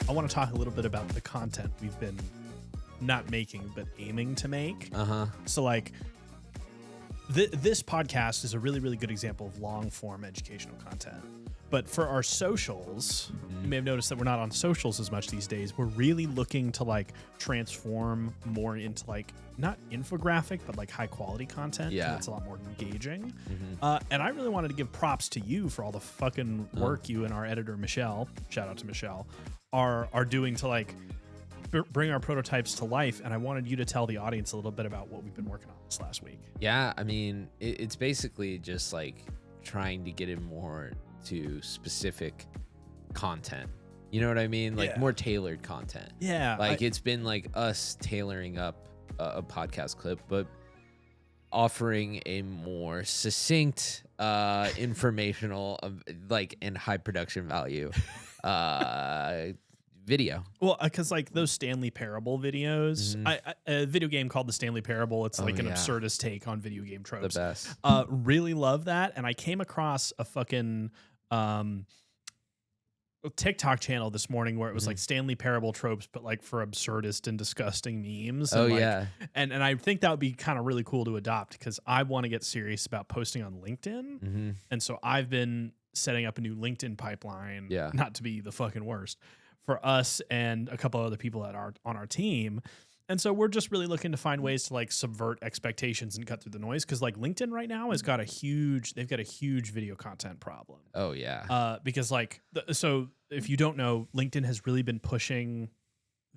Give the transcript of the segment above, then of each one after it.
I want to talk a little bit about the content we've been not making, but aiming to make. So like this podcast is a really, really good example of long form educational content. But for our socials, you may have noticed that we're not on socials as much these days. We're really looking to like transform more into like not infographic, but like high quality content. Yeah. It's a lot more engaging. And I really wanted to give props to you for all the fucking work you and our editor, Michelle, shout out to Michelle, are doing to like bring our prototypes to life. And I wanted you to tell the audience a little bit about what we've been working on this last week. Yeah, I mean, it's basically just like trying to get in more to specific content. You know what I mean? Like more tailored content. Yeah. Like it's been like us tailoring up a podcast clip, but offering a more succinct, informational, like and high production value video. Well, because like those Stanley Parable videos, a video game called The Stanley Parable. It's like an absurdist take on video game tropes. The best. Really love that. And I came across a fucking TikTok channel this morning where it was like Stanley Parable tropes, but like for absurdist and disgusting memes. And and I think that would be kind of really cool to adopt because I want to get serious about posting on LinkedIn. And so I've been setting up a new LinkedIn pipeline, not to be the fucking worst, for us and a couple other people that are on our team. And so we're just really looking to find ways to like subvert expectations and cut through the noise. Cause like LinkedIn right now has got they've got a huge video content problem. Oh yeah. Because like, so if you don't know, LinkedIn has really been pushing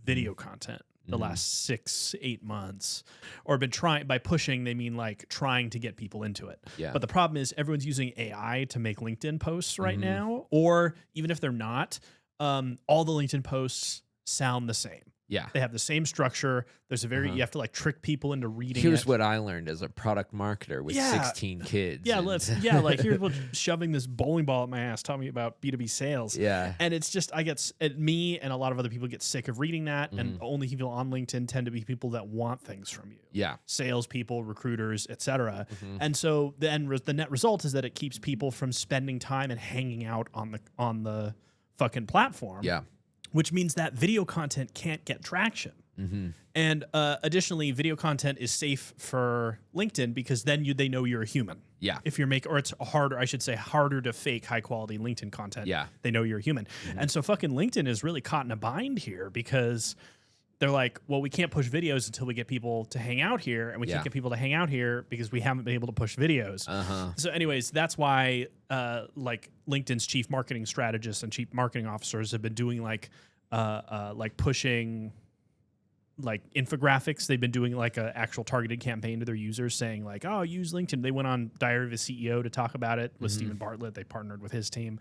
video content the last 6-8 months, or been trying. By pushing, they mean like trying to get people into it. Yeah. But the problem is everyone's using AI to make LinkedIn posts right now, or even if they're not, all the LinkedIn posts sound the same. Yeah. They have the same structure. There's a very, you have to like trick people into reading Here's it. what I learned as a product marketer with 16 kids. Yeah, like here's what shoving this bowling ball at my ass taught me about B2B sales. Yeah. And it's just, me and a lot of other people get sick of reading that. And only people on LinkedIn tend to be people that want things from you. Yeah. Salespeople, recruiters, etc. And so the net result is that it keeps people from spending time and hanging out on the fucking platform. Yeah. Which means that video content can't get traction. And additionally, video content is safe for LinkedIn because then they know you're a human. Yeah. If you're it's harder to fake high quality LinkedIn content. Yeah. They know you're a human. And so fucking LinkedIn is really caught in a bind here because they're like, well, we can't push videos until we get people to hang out here, and we can't get people to hang out here because we haven't been able to push videos. So anyways, that's why like LinkedIn's chief marketing strategists and chief marketing officers have been doing like pushing like infographics. They've been doing like an actual targeted campaign to their users saying like, oh, use LinkedIn. They went on Diary of a CEO to talk about it with Stephen Bartlett. They partnered with his team.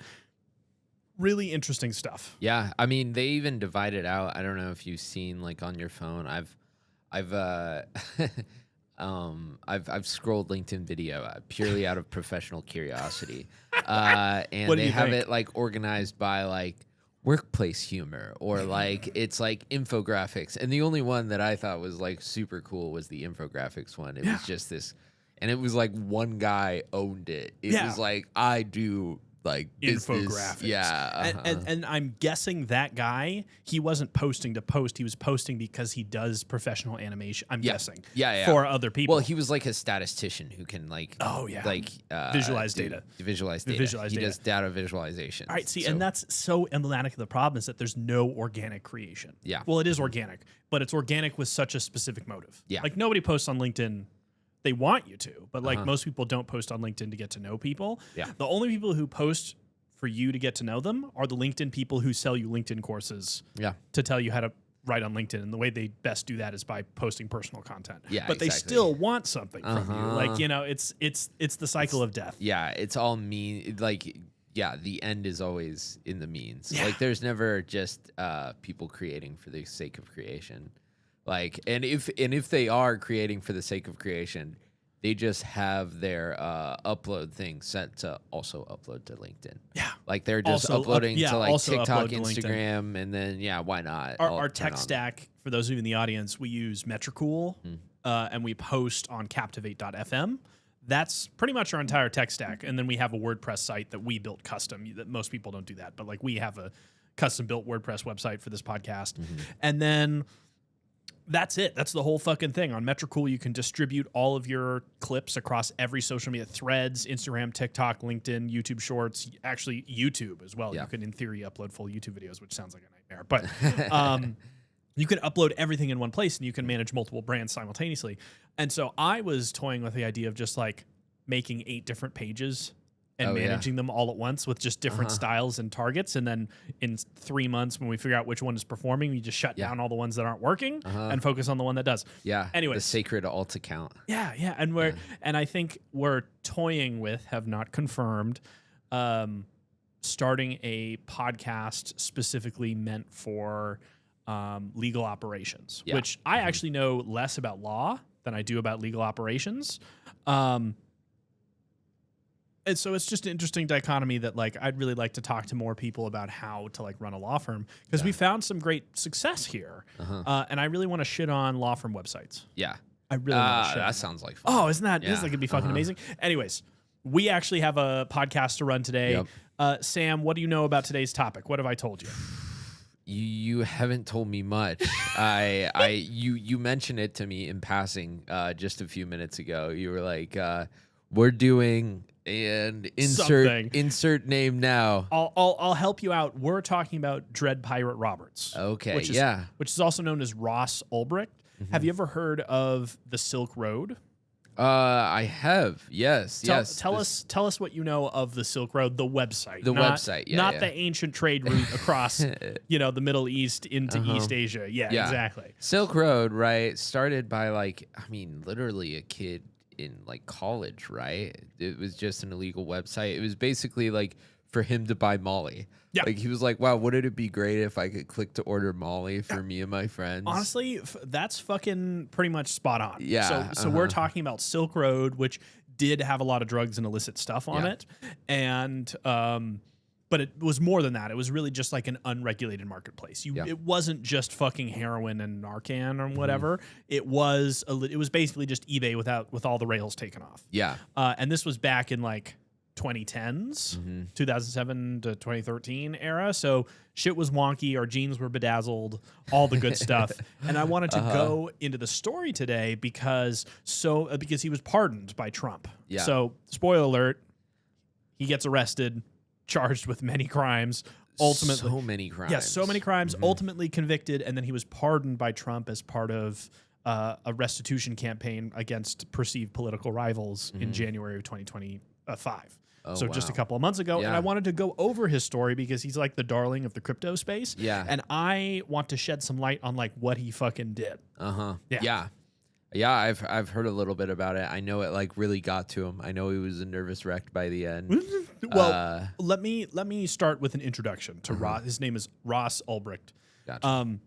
Really interesting stuff. Yeah, I mean, they even divide it out. I don't know if you've seen like on your phone. I've scrolled LinkedIn video purely out of professional curiosity, and they have it like organized by like workplace humor or like it's like infographics. And the only one that I thought was like super cool was the infographics one. It was just this, and it was like one guy owned it. It was like, I do like infographics. And I'm guessing that guy, he wasn't posting to post. He was posting because he does professional animation. I'm guessing. For other people. Well, he was like a statistician who can like visualize data. Visualize data. He does data visualization. All right, see, and that's so emblematic of the problem is that there's no organic creation. Yeah. Well, it is organic, but it's organic with such a specific motive. Yeah. Like nobody posts on LinkedIn. They want you to, but like most people don't post on LinkedIn to get to know people. Yeah. The only people who post for you to get to know them are the LinkedIn people who sell you LinkedIn courses to tell you how to write on LinkedIn. And the way they best do that is by posting personal content. Yeah, but they still want something from you. Like, you know, it's the cycle of death. Yeah. It's all mean. Like, yeah, the end is always in the means. Yeah. Like there's never just people creating for the sake of creation. Like, and if they are creating for the sake of creation, they just have their upload thing set to also upload to LinkedIn. Yeah. Like they're just uploading to like TikTok, to Instagram, and then, why not? Our tech stack, for those of you in the audience, we use Metricool and we post on Captivate.fm. That's pretty much our entire tech stack. And then we have a WordPress site that we built custom. That most people don't do that, but like we have a custom built WordPress website for this podcast. And then that's it. That's the whole fucking thing. On Metricool, you can distribute all of your clips across every social media, Threads, Instagram, TikTok, LinkedIn, YouTube Shorts, actually YouTube as well. You can, in theory, upload full YouTube videos, which sounds like a nightmare. But you can upload everything in one place and you can manage multiple brands simultaneously. And so I was toying with the idea of just like making 8 different pages and managing them all at once with just different styles and targets. And then in 3 months, when we figure out which one is performing, we just shut down all the ones that aren't working and focus on the one that does. Yeah. Anyway, the sacred alt account. Yeah. Yeah. And and I think we're toying with, have not confirmed, starting a podcast specifically meant for legal operations, which I actually know less about law than I do about legal operations. And so it's just an interesting dichotomy that like I'd really like to talk to more people about how to like run a law firm, because we found some great success here, and I really want to shit on law firm websites. Yeah, I really want to shit. That sounds like fun. Oh, isn't that isn't that gonna be fucking amazing? Anyways, we actually have a podcast to run today. Sam, what do you know about today's topic? What have I told you? You haven't told me much. You mentioned it to me in passing just a few minutes ago. You were like, we're doing and insert name now. I'll help you out. We're talking about Dread Pirate Roberts. Okay, which is also known as Ross Ulbricht. Have you ever heard of the Silk Road? I have. Yes. Tell us what you know of the Silk Road, the website. Website, not the ancient trade route across, the Middle East into East Asia. Yeah, exactly. Silk Road, right? Started by literally a kid in like college, right? It was just an illegal website. It was basically like for him to buy Molly. Yeah. Like he was like, wow, wouldn't it be great if I could click to order Molly for me and my friends? Honestly, that's fucking pretty much spot on. Yeah. So we're talking about Silk Road, which did have a lot of drugs and illicit stuff on it. And, but it was more than that. It was really just like an unregulated marketplace. It wasn't just fucking heroin and Narcan or whatever. It was basically just eBay with all the rails taken off. Yeah. And this was back in like 2010s, 2007 to 2013 era. So shit was wonky. Our jeans were bedazzled, all the good stuff. And I wanted to go into the story today because he was pardoned by Trump. Yeah. So spoiler alert, he gets arrested, charged with many crimes. Ultimately, so many crimes. Yeah, so many crimes. Ultimately convicted, and then he was pardoned by Trump as part of a restitution campaign against perceived political rivals in January of 2025. Just a couple of months ago. And I wanted to go over his story because he's like the darling of the crypto space. Yeah. And I want to shed some light on like what he fucking did. Yeah, I've heard a little bit about it. I know it like really got to him. I know he was a nervous wreck by the end. Well, let me start with an introduction to Ross. His name is Ross Ulbricht. Gotcha.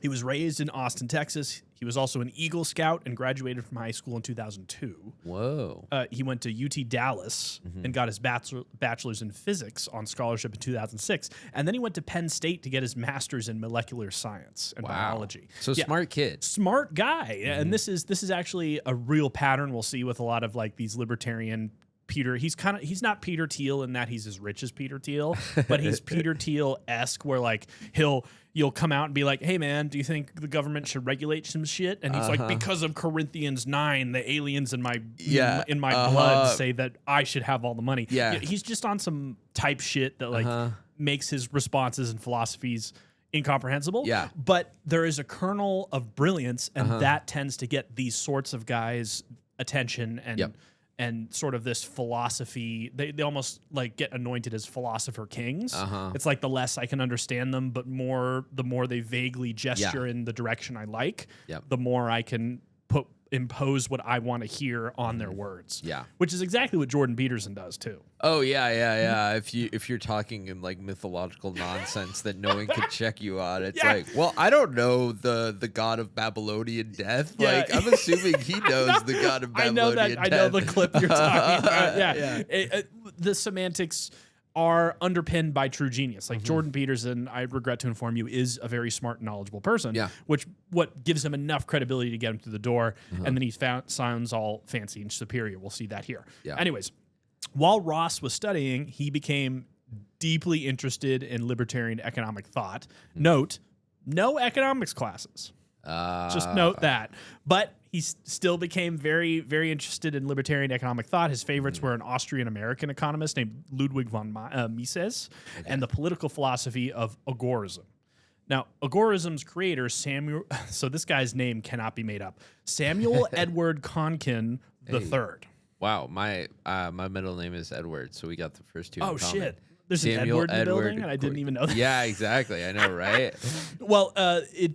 He was raised in Austin, Texas. He was also an Eagle Scout and graduated from high school in 2002. Whoa. He went to UT Dallas and got his bachelor's in physics on scholarship in 2006. And then he went to Penn State to get his master's in molecular science and biology. So smart kid. Smart guy. And this is actually a real pattern we'll see with a lot of like these libertarian Peter. He's not Peter Thiel in that he's as rich as Peter Thiel, but he's Peter Thiel-esque where like you'll come out and be like, hey man, do you think the government should regulate some shit? And he's like, because of Corinthians 9, the aliens in my blood say that I should have all the money. Yeah. He's just on some type shit that like makes his responses and philosophies incomprehensible. Yeah. But there is a kernel of brilliance, and that tends to get these sorts of guys' attention and sort of this philosophy. They almost like get anointed as philosopher kings. It's like the less I can understand them, but the more they vaguely gesture in the direction I like, the more I can impose what I want to hear on their words. Yeah. Which is exactly what Jordan Peterson does too. Oh yeah. If you're talking in like mythological nonsense that no one can check you on, it's like, well, I don't know the god of Babylonian death. Yeah. Like I'm assuming he knows the god of Babylonian death. I know the clip you're talking about. The semantics are underpinned by true genius. Like Jordan Peterson, I regret to inform you, is a very smart, knowledgeable person. Yeah. What gives him enough credibility to get him through the door, and then he sounds all fancy and superior. We'll see that here. Yeah. Anyways, while Ross was studying, he became deeply interested in libertarian economic thought. Note, no economics classes. Just note that. But he still became very, very interested in libertarian economic thought. His favorites were an Austrian-American economist named Ludwig von Mises and the political philosophy of agorism. Now, agorism's creator, so this guy's name cannot be made up, Samuel Edward Konkin III. Wow, my middle name is Edward, so we got the first two. Oh, in common. Shit. There's Samuel an Edward in the building, and I didn't even know that. Yeah, exactly. I know, right? Well,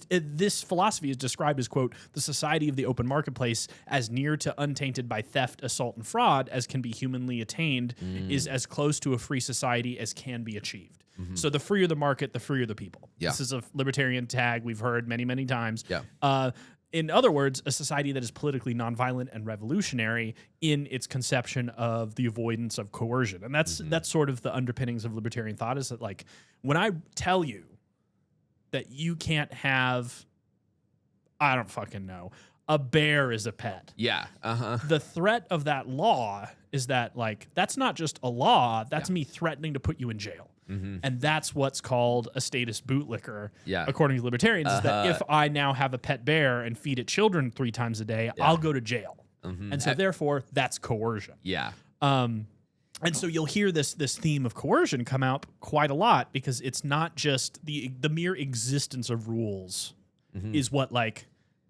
this philosophy is described as, quote, the society of the open marketplace as near to untainted by theft, assault, and fraud as can be humanly attained is as close to a free society as can be achieved. So the freer the market, the freer the people. Yeah. This is a libertarian tag we've heard many, many times. Yeah. In other words, a society that is politically nonviolent and revolutionary in its conception of the avoidance of coercion. And that's sort of the underpinnings of libertarian thought, is that, like, when I tell you that you can't have, I don't fucking know, a bear as a pet. Yeah. The threat of that law is that, like, that's not just a law, that's me threatening to put you in jail. And that's what's called a status bootlicker, according to libertarians, is that if I now have a pet bear and feed it children 3 times a day, I'll go to jail. And so therefore, that's coercion. Yeah. And so you'll hear this theme of coercion come out quite a lot, because it's not just the mere existence of rules is what, like,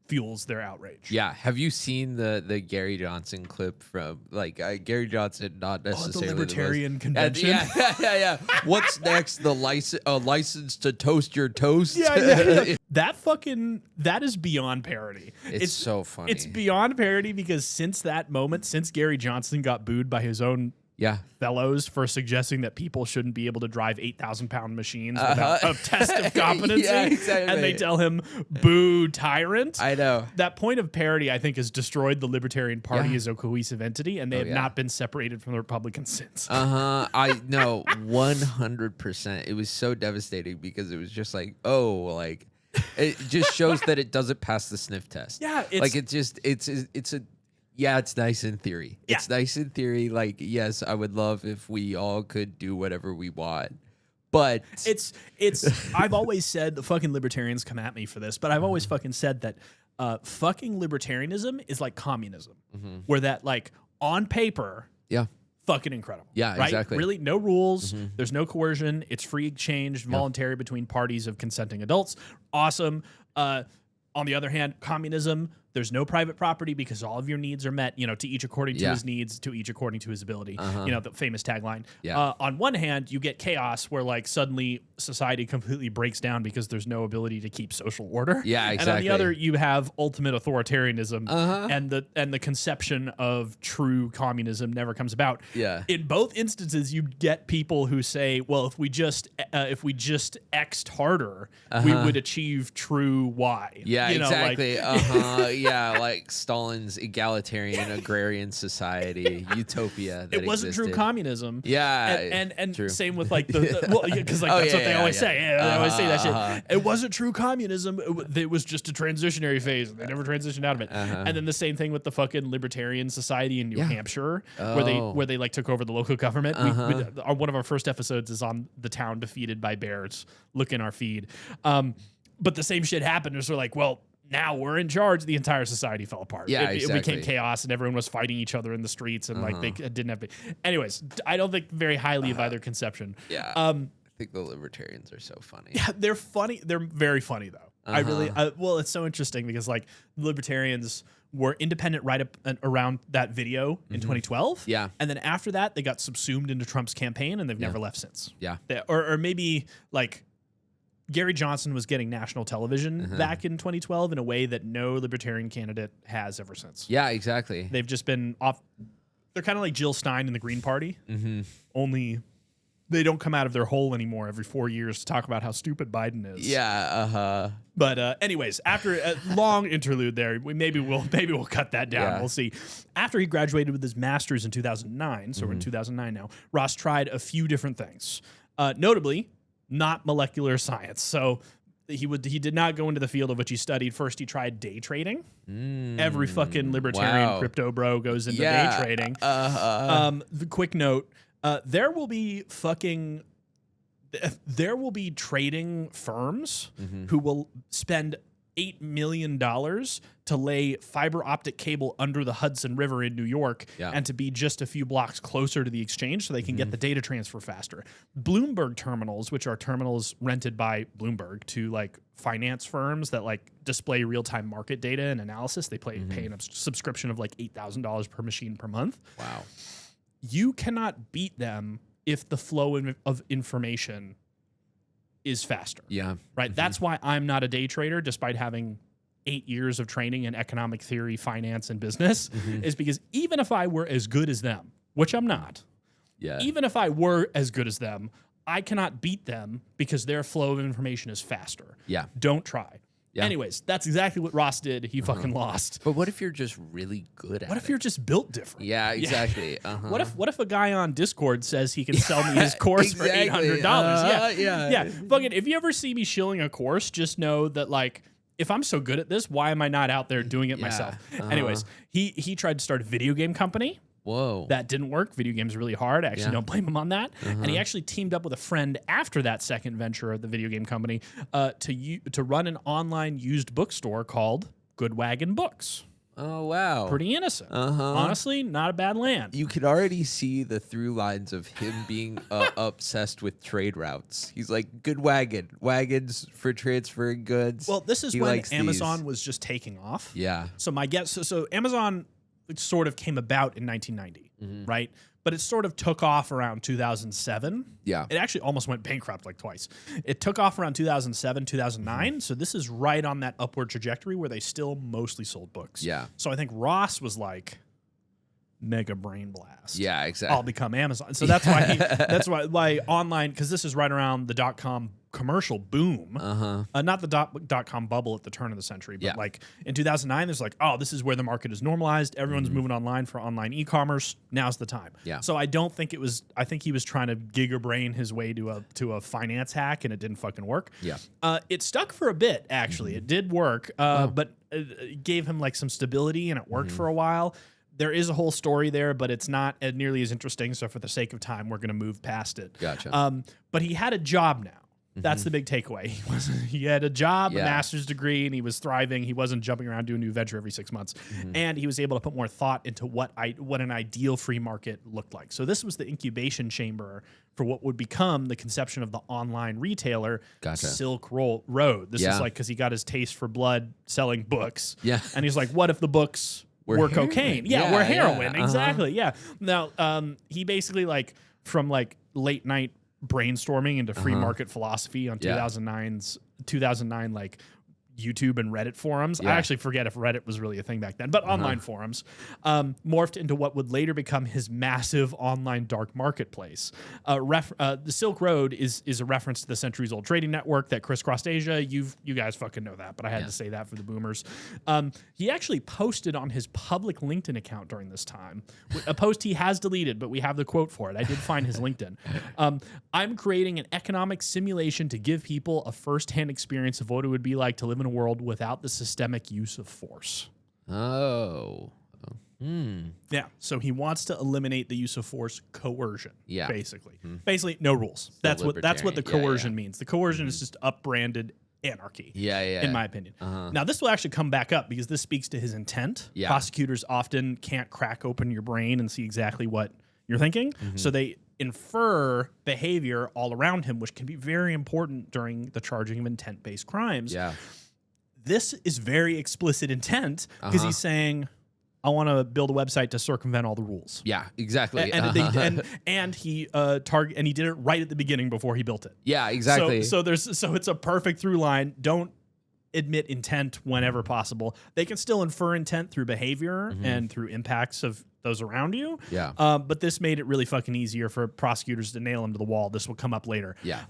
fuels their outrage. Yeah. Have you seen the Gary Johnson clip from, like, Gary Johnson, not necessarily the libertarian convention? Yeah. What's next? The license to toast your toast? Yeah. That is beyond parody. It's so funny. It's beyond parody, because since that moment, since Gary Johnson got booed by his own fellows for suggesting that people shouldn't be able to drive 8,000-pound machines without a test of competency, and they tell him, boo, tyrant. I know. That point of parody, I think, has destroyed the Libertarian Party as a cohesive entity, and they have not been separated from the Republicans since. I know, 100%. It was so devastating, because it was just like, it just shows that it doesn't pass the sniff test. Yeah. It's nice in theory. Yeah. It's nice in theory. Like, yes, I would love if we all could do whatever we want. But I've always said, the fucking libertarians come at me for this, but I've always fucking said that fucking libertarianism is like communism, where that, like, on paper, fucking incredible. Yeah, right? exactly. Really, no rules. There's no coercion. It's free exchange, voluntary between parties of consenting adults. Awesome. On the other hand, communism, there's no private property, because all of your needs are met, to each according to his needs, to each according to his ability. The famous tagline. On one hand, you get chaos where, like, suddenly society completely breaks down because there's no ability to keep social order. Yeah, exactly. And on the other, you have ultimate authoritarianism, and the conception of true communism never comes about. Yeah. In both instances, you get people who say, well, if we just X'd harder, we would achieve true Y. Yeah, exactly. Yeah, like Stalin's egalitarian agrarian society utopia. That it wasn't existed. True communism. Yeah, and true. same with, like, because like that's what they always say. They always say that shit. It wasn't true communism. It was just a transitionary phase. They never transitioned out of it. And then the same thing with the fucking libertarian society in New Hampshire, where they like took over the local government. One of our first episodes is on the town defeated by bears. Look in our feed. But the same shit happened. So we're like, well, now we're in charge. The entire society fell apart. Yeah, it became chaos, and everyone was fighting each other in the streets, and like they didn't have. Anyways, I don't think very highly of either conception. Yeah. I think the libertarians are so funny. Yeah, they're funny. They're very funny though. Well, it's so interesting because, like, libertarians were independent right up and around that video in 2012. Yeah. And then after that, they got subsumed into Trump's campaign, and they've never left since. Yeah. Or maybe, like, Gary Johnson was getting national television back in 2012 in a way that no libertarian candidate has ever since. Yeah, exactly. They've just been off. They're kind of like Jill Stein in the Green Party, only they don't come out of their hole anymore every 4 years to talk about how stupid Biden is. Yeah, But anyways, after a long interlude there, maybe we'll cut that down. Yeah. We'll see. After he graduated with his master's in 2009, so we're in 2009 now, Ross tried a few different things. Notably, not molecular science. So he did not go into the field of which he studied. First, he tried day trading. Every fucking libertarian crypto bro goes into day trading. The quick note, there will be fucking there will be trading firms who will spend $8 million to lay fiber optic cable under the Hudson River in New York and to be just a few blocks closer to the exchange so they can get the data transfer faster. Bloomberg terminals, which are terminals rented by Bloomberg to like finance firms that like display real-time market data and analysis, they pay a subscription of like $8,000 per machine per month. Wow. You cannot beat them if the flow of information is faster. Yeah. Right. That's why I'm not a day trader, despite having 8 years of training in economic theory, finance, and business, is because even if I were as good as them, which I'm not, even if I were as good as them, I cannot beat them because their flow of information is faster. Yeah. Don't try. Yeah. Anyways, that's exactly what Ross did. He fucking lost. But what if you're just really good at it? What if you're just built different? Yeah, exactly. What if a guy on Discord says he can sell me his course for $800? Yeah. Fucking, if you ever see me shilling a course, just know that like, if I'm so good at this, why am I not out there doing it myself? Anyways, he tried to start a video game company. Whoa. That didn't work. Video games are really hard. I actually don't blame him on that. And he actually teamed up with a friend after that second venture of the video game company to run an online used bookstore called Good Wagon Books. Oh, wow. Pretty innocent. Honestly, not a bad land. You could already see the through lines of him being obsessed with trade routes. He's like, good wagon. Wagons for transferring goods. Well, this is when Amazon was just taking off. Yeah. So my guess, so Amazon sort of came about in 1990, right? But it sort of took off around 2007. Yeah. It actually almost went bankrupt like twice. It took off around 2007, 2009. So this is right on that upward trajectory where they still mostly sold books. Yeah. So I think Ross was like, mega brain blast. Yeah, exactly. I'll become Amazon. So that's why why online, because this is right around the .com commercial boom. Not the .com bubble at the turn of the century, but like in 2009, there's like, oh, this is where the market is normalized. Everyone's moving online for online e-commerce. Now's the time. Yeah. So I don't think it was. I think he was trying to gigabrain his way to a finance hack, and it didn't fucking work. Yeah. It stuck for a bit. Actually, it did work, but it gave him like some stability, and it worked for a while. There is a whole story there, but it's not nearly as interesting. So for the sake of time, we're going to move past it. Gotcha. But he had a job now. That's the big takeaway. He had a job, a master's degree, and he was thriving. He wasn't jumping around doing a new venture every 6 months. And he was able to put more thought into what an ideal free market looked like. So this was the incubation chamber for what would become the conception of the online retailer, Silk Road. This is like because he got his taste for blood selling books. Yeah. And he's like, what if the books were cocaine? Yeah, we're heroin. Exactly. Yeah. Now, he basically like from like late night brainstorming into free market philosophy on 2009 like YouTube and Reddit forums. I actually forget if Reddit was really a thing back then, but online forums morphed into what would later become his massive online dark marketplace. The Silk Road is a reference to the centuries-old trading network that crisscrossed Asia. You guys fucking know that, but I had to say that for the boomers. He actually posted on his public LinkedIn account during this time, a post he has deleted, but we have the quote for it. I did find his LinkedIn. I'm creating an economic simulation to give people a first-hand experience of what it would be like to live in a world without the systemic use of force. Yeah. So he wants to eliminate the use of force, coercion. Yeah. Basically, no rules. That's what the coercion means. The coercion is just upbranded anarchy. In my opinion. Now this will actually come back up because this speaks to his intent. Prosecutors often can't crack open your brain and see exactly what you're thinking, so they infer behavior all around him, which can be very important during the charging of intent-based crimes. This is very explicit intent because he's saying, I want to build a website to circumvent all the rules. Yeah, exactly. And he he did it right at the beginning before he built it. Yeah, exactly. So it's a perfect through line. Don't admit intent whenever possible. They can still infer intent through behavior and through impacts of those around you. Yeah. But this made it really fucking easier for prosecutors to nail him to the wall. This will come up later. Yeah.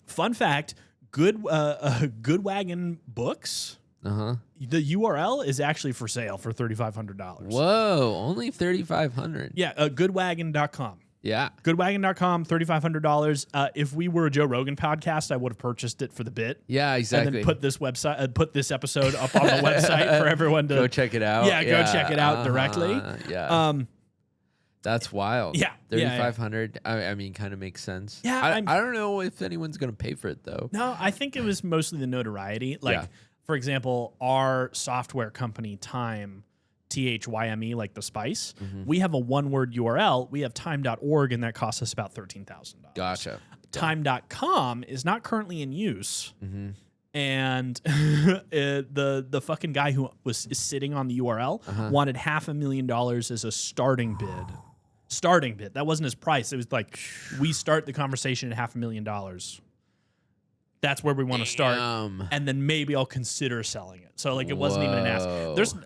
Fun fact: Good Wagon Books. The URL is actually for sale for $3,500. Whoa, only $3,500. Yeah, goodwagon.com. Yeah. Goodwagon.com, $3,500. If we were a Joe Rogan podcast, I would have purchased it for the bit. Yeah, exactly. And then put this episode up on the website for everyone to go check it out. Yeah, go check it out directly. That's wild. Yeah. 3,500. I mean, kind of makes sense. Yeah. I don't know if anyone's going to pay for it, though. No, I think it was mostly the notoriety. Like, for example, our software company, Time, THYME, like the spice, we have a one-word URL. We have time.org, and that costs us about $13,000. Gotcha. Time.com is not currently in use. And the fucking guy who is sitting on the URL wanted $500,000 as a starting bid. Starting bid. That wasn't his price. It was like, we start the conversation at $500,000. That's where we want to start, and then maybe I'll consider selling it. So like, it wasn't even an ask.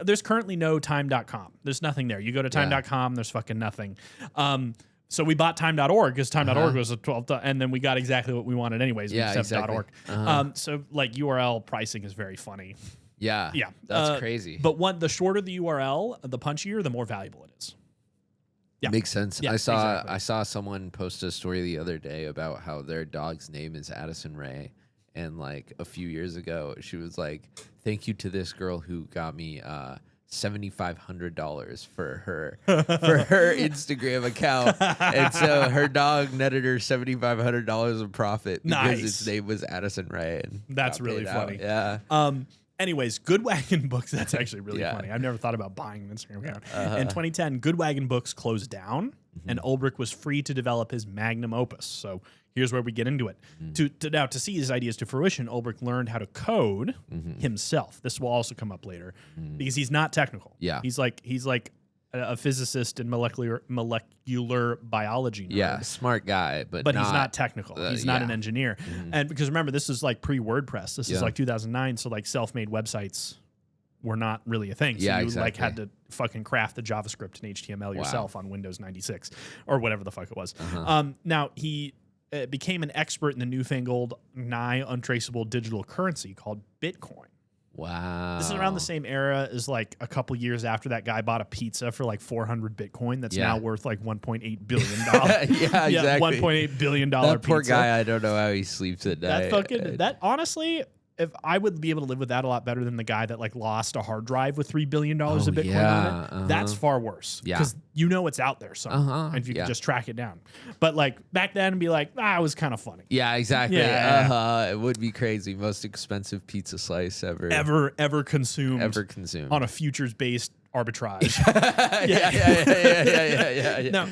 There's currently no time.com. There's nothing there. You go to time.com, there's fucking nothing. So we bought time.org because time.org was a 12, and then we got exactly what we wanted anyways. Yeah, exactly. .org. So like, URL pricing is very funny. Yeah. That's crazy. But the shorter the URL, the punchier, the more valuable it is. Yeah. Makes sense. Yeah, I saw someone post a story the other day about how their dog's name is Addison Rae. And like a few years ago, she was like, thank you to this girl who got me $7,500 for her Instagram account. And so her dog netted her $7,500 of profit because its name was Addison Rae. And that's really funny. Yeah. Anyways, Good Wagon Books, that's actually really funny. I've never thought about buying an Instagram account. In 2010, Good Wagon Books closed down, and Ulbricht was free to develop his magnum opus. So here's where we get into it. To see his ideas to fruition, Ulbricht learned how to code himself. This will also come up later because he's not technical. Yeah. He's like a physicist and molecular biology nerd. Yeah, smart guy, but he's not technical. He's not an engineer. And because remember, this is like pre-WordPress. This is like 2009, so like self-made websites were not really a thing. So you like had to fucking craft the JavaScript and HTML yourself on Windows 96 or whatever the fuck it was. Now he became an expert in the newfangled, nigh untraceable digital currency called Bitcoin. Wow. This is around the same era as like a couple years after that guy bought a pizza for like 400 Bitcoin that's now worth like $1.8 billion. Yeah, exactly. $1.8 billion that poor pizza. guy, I don't know how he sleeps at night. That honestly, if I would be able to live with that a lot better than the guy that like lost a hard drive with $3 billion of Bitcoin on it. That's far worse. Because you know it's out there somewhere. And if you can just track it down. But like back then, be like, it was kind of funny. Yeah, exactly. It would be crazy. Most expensive pizza slice ever consumed. On a futures-based arbitrage. Yeah. No,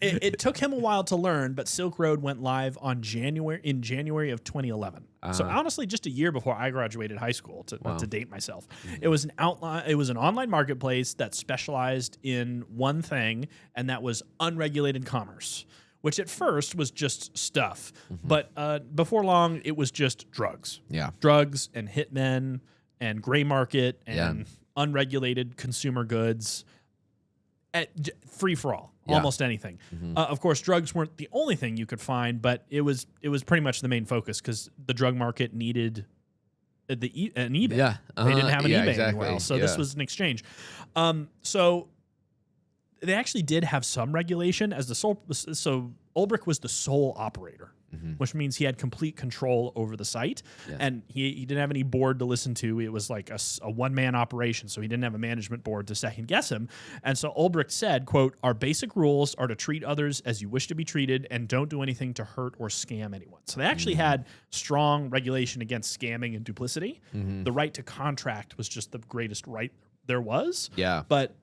it took him a while to learn, but Silk Road went live in January of 2011. So honestly, just a year before I graduated high school, to date myself. It was an online marketplace that specialized in one thing, and that was unregulated commerce, which at first was just stuff. But before long, it was just drugs. Yeah. Drugs and hitmen and gray market and unregulated consumer goods, free for all, almost anything. Of course, drugs weren't the only thing you could find, but it was pretty much the main focus because the drug market needed an eBay. Yeah, they didn't have an eBay exactly. anywhere else, so this was an exchange. So they actually did have some regulation as so Ulbricht was the sole operator. Which means he had complete control over the site, and he didn't have any board to listen to. It was like a one-man operation, so he didn't have a management board to second-guess him. And so Ulbricht said, quote, "Our basic rules are to treat others as you wish to be treated and don't do anything to hurt or scam anyone." So they actually had strong regulation against scamming and duplicity. The right to contract was just the greatest right there was. Yeah. But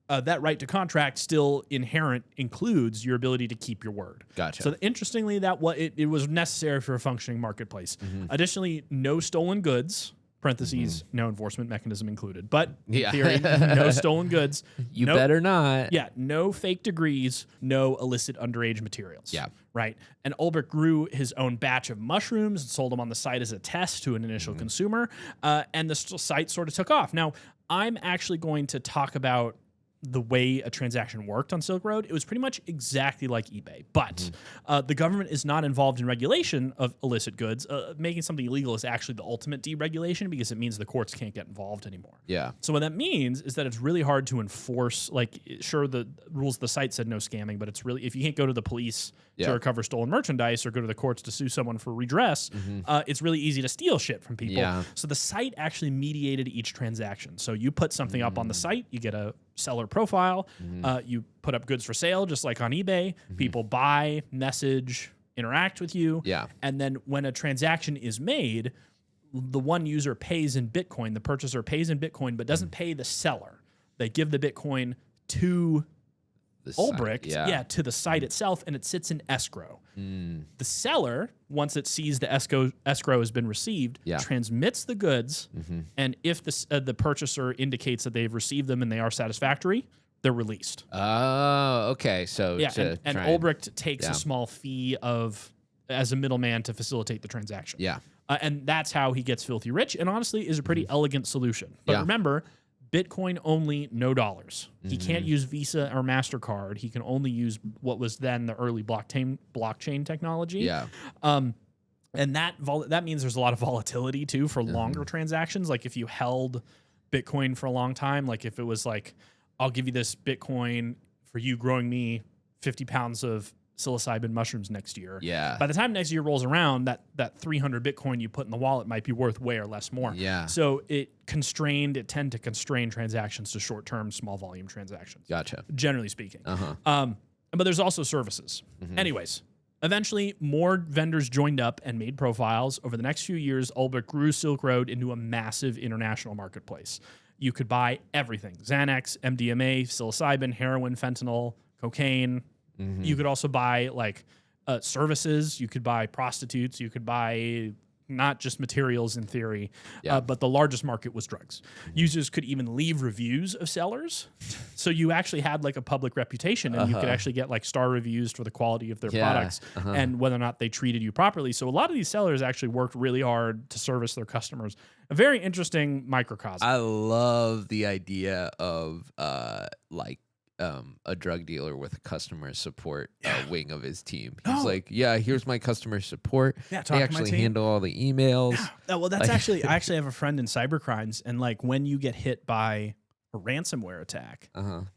that right to contract still inherent includes your ability to keep your word. Gotcha. So interestingly, it was necessary for a functioning marketplace. Additionally, no stolen goods, parentheses, no enforcement mechanism included. But in theory, no stolen goods. You better not. Yeah, no fake degrees, no illicit underage materials. Yeah. Right. And Ulbricht grew his own batch of mushrooms and sold them on the site as a test to an initial consumer. And the site sort of took off. Now, I'm actually going to talk about the way a transaction worked on Silk Road. It was pretty much exactly like eBay, but the government is not involved in regulation of illicit goods. Making something illegal is actually the ultimate deregulation because it means the courts can't get involved anymore. Yeah. So what that means is that it's really hard to enforce. Like, sure, the rules of the site said no scamming, but it's really, if you can't go to the police to recover stolen merchandise or go to the courts to sue someone for redress, it's really easy to steal shit from people. Yeah. So the site actually mediated each transaction. So you put something up on the site, you get a seller profile. You put up goods for sale, just like on eBay. People buy, message, interact with you. Yeah. And then when a transaction is made, the one user pays in Bitcoin, the purchaser pays in Bitcoin, but doesn't pay the seller. They give the Bitcoin to Ulbricht, to the site itself, and it sits in escrow. The seller, once it sees the escrow has been received, transmits the goods, and if the purchaser indicates that they've received them and they are satisfactory, they're released. Oh, okay. So and Ulbricht takes a small fee as a middleman to facilitate the transaction. Yeah. And that's how he gets filthy rich, and honestly is a pretty elegant solution. But remember, Bitcoin only, no dollars. He can't use Visa or MasterCard. He can only use what was then the early blockchain technology. Yeah. And that means there's a lot of volatility too for longer transactions. Like if you held Bitcoin for a long time, like if it was like, I'll give you this Bitcoin for you growing me 50 pounds of psilocybin mushrooms next year. Yeah. By the time next year rolls around, that 300 Bitcoin you put in the wallet might be worth way or less more. Yeah. So it tend to constrain transactions to short-term, small volume transactions. Gotcha. Generally speaking. But there's also services. Anyways, eventually more vendors joined up and made profiles. Over the next few years, Ulbricht grew Silk Road into a massive international marketplace. You could buy everything: Xanax, MDMA, psilocybin, heroin, fentanyl, cocaine. You could also buy like services. You could buy prostitutes. You could buy not just materials in theory, but the largest market was drugs. Users could even leave reviews of sellers. So you actually had like a public reputation, and you could actually get like star reviews for the quality of their products and whether or not they treated you properly. So a lot of these sellers actually worked really hard to service their customers. A very interesting microcosm. I love the idea of a drug dealer with a customer support wing of his team. He's like, here's my customer support. Yeah, they actually handle all the emails. Well, that's I actually have a friend in cybercrimes, and like when you get hit by a ransomware attack,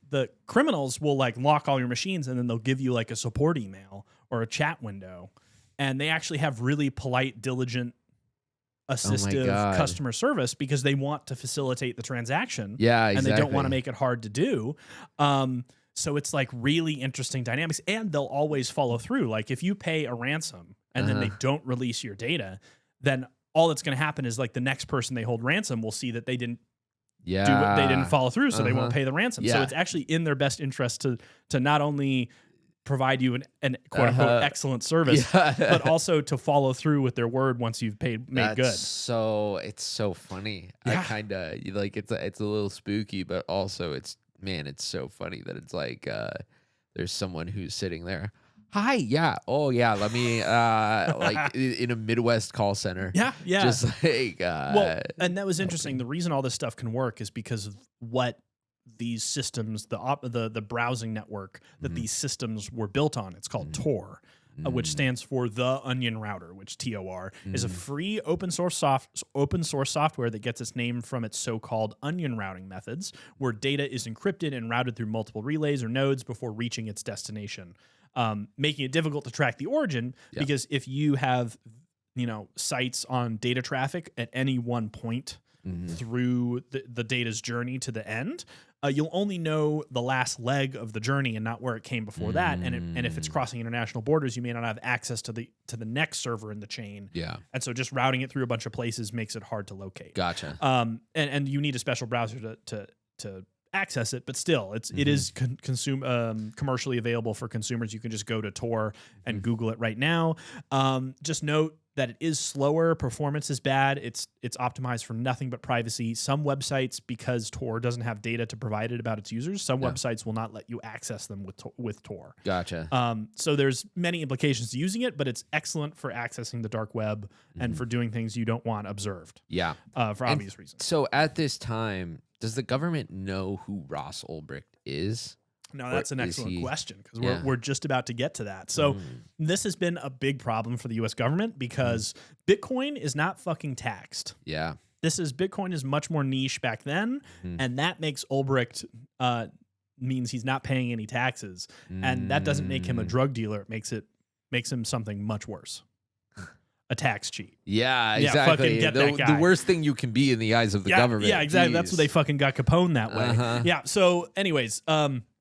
the criminals will like lock all your machines, and then they'll give you like a support email or a chat window, and they actually have really polite, diligent, assistive customer service because they want to facilitate the transaction. Yeah, exactly. And they don't want to make it hard to do. So it's like really interesting dynamics, and they'll always follow through. Like if you pay a ransom and then they don't release your data, then all that's going to happen is like the next person they hold ransom will see that they didn't do what they didn't follow through, so they won't pay the ransom. So it's actually in their best interest to not only provide you an quote unquote excellent service, but also to follow through with their word once you've made good. So it's so funny. I kind of like it's a little spooky, but also it's so funny that it's like there's someone who's sitting there. Hi, let me like in a Midwest call center. Just like well, and that was interesting. The reason all this stuff can work is because of what these systems, the browsing network that these systems were built on. It's called Tor, which stands for the Onion Router, which TOR is a free open source software that gets its name from its so-called onion routing methods, where data is encrypted and routed through multiple relays or nodes before reaching its destination, making it difficult to track the origin. Because if you have sites on data traffic at any one point through the data's journey to the end, you'll only know the last leg of the journey and not where it came before that. And if it's crossing international borders, you may not have access to the next server in the chain. And so just routing it through a bunch of places makes it hard to locate. Gotcha. And you need a special browser to access it, but still, it is commercially available for consumers. You can just go to Tor and Google it right now. Just note that it is slower, performance is bad, it's optimized for nothing but privacy. Some websites, because Tor doesn't have data to provide it about its users, some websites will not let you access them with Tor. Gotcha. So there's many implications to using it, but it's excellent for accessing the dark web and for doing things you don't want observed. For obvious reasons. So at this time, does the government know who Ross Ulbricht is? No, that's an excellent question, because we're just about to get to that. So this has been a big problem for the U.S. government because Bitcoin is not fucking taxed. Bitcoin is much more niche back then, and that makes Ulbricht means he's not paying any taxes, and that doesn't make him a drug dealer. It makes him something much worse. a tax cheat. Yeah, Yeah, exactly. fucking get that guy. The worst thing you can be in the eyes of the government. Yeah, exactly. Jeez. That's what they fucking got Capone that way. Yeah. So, anyways,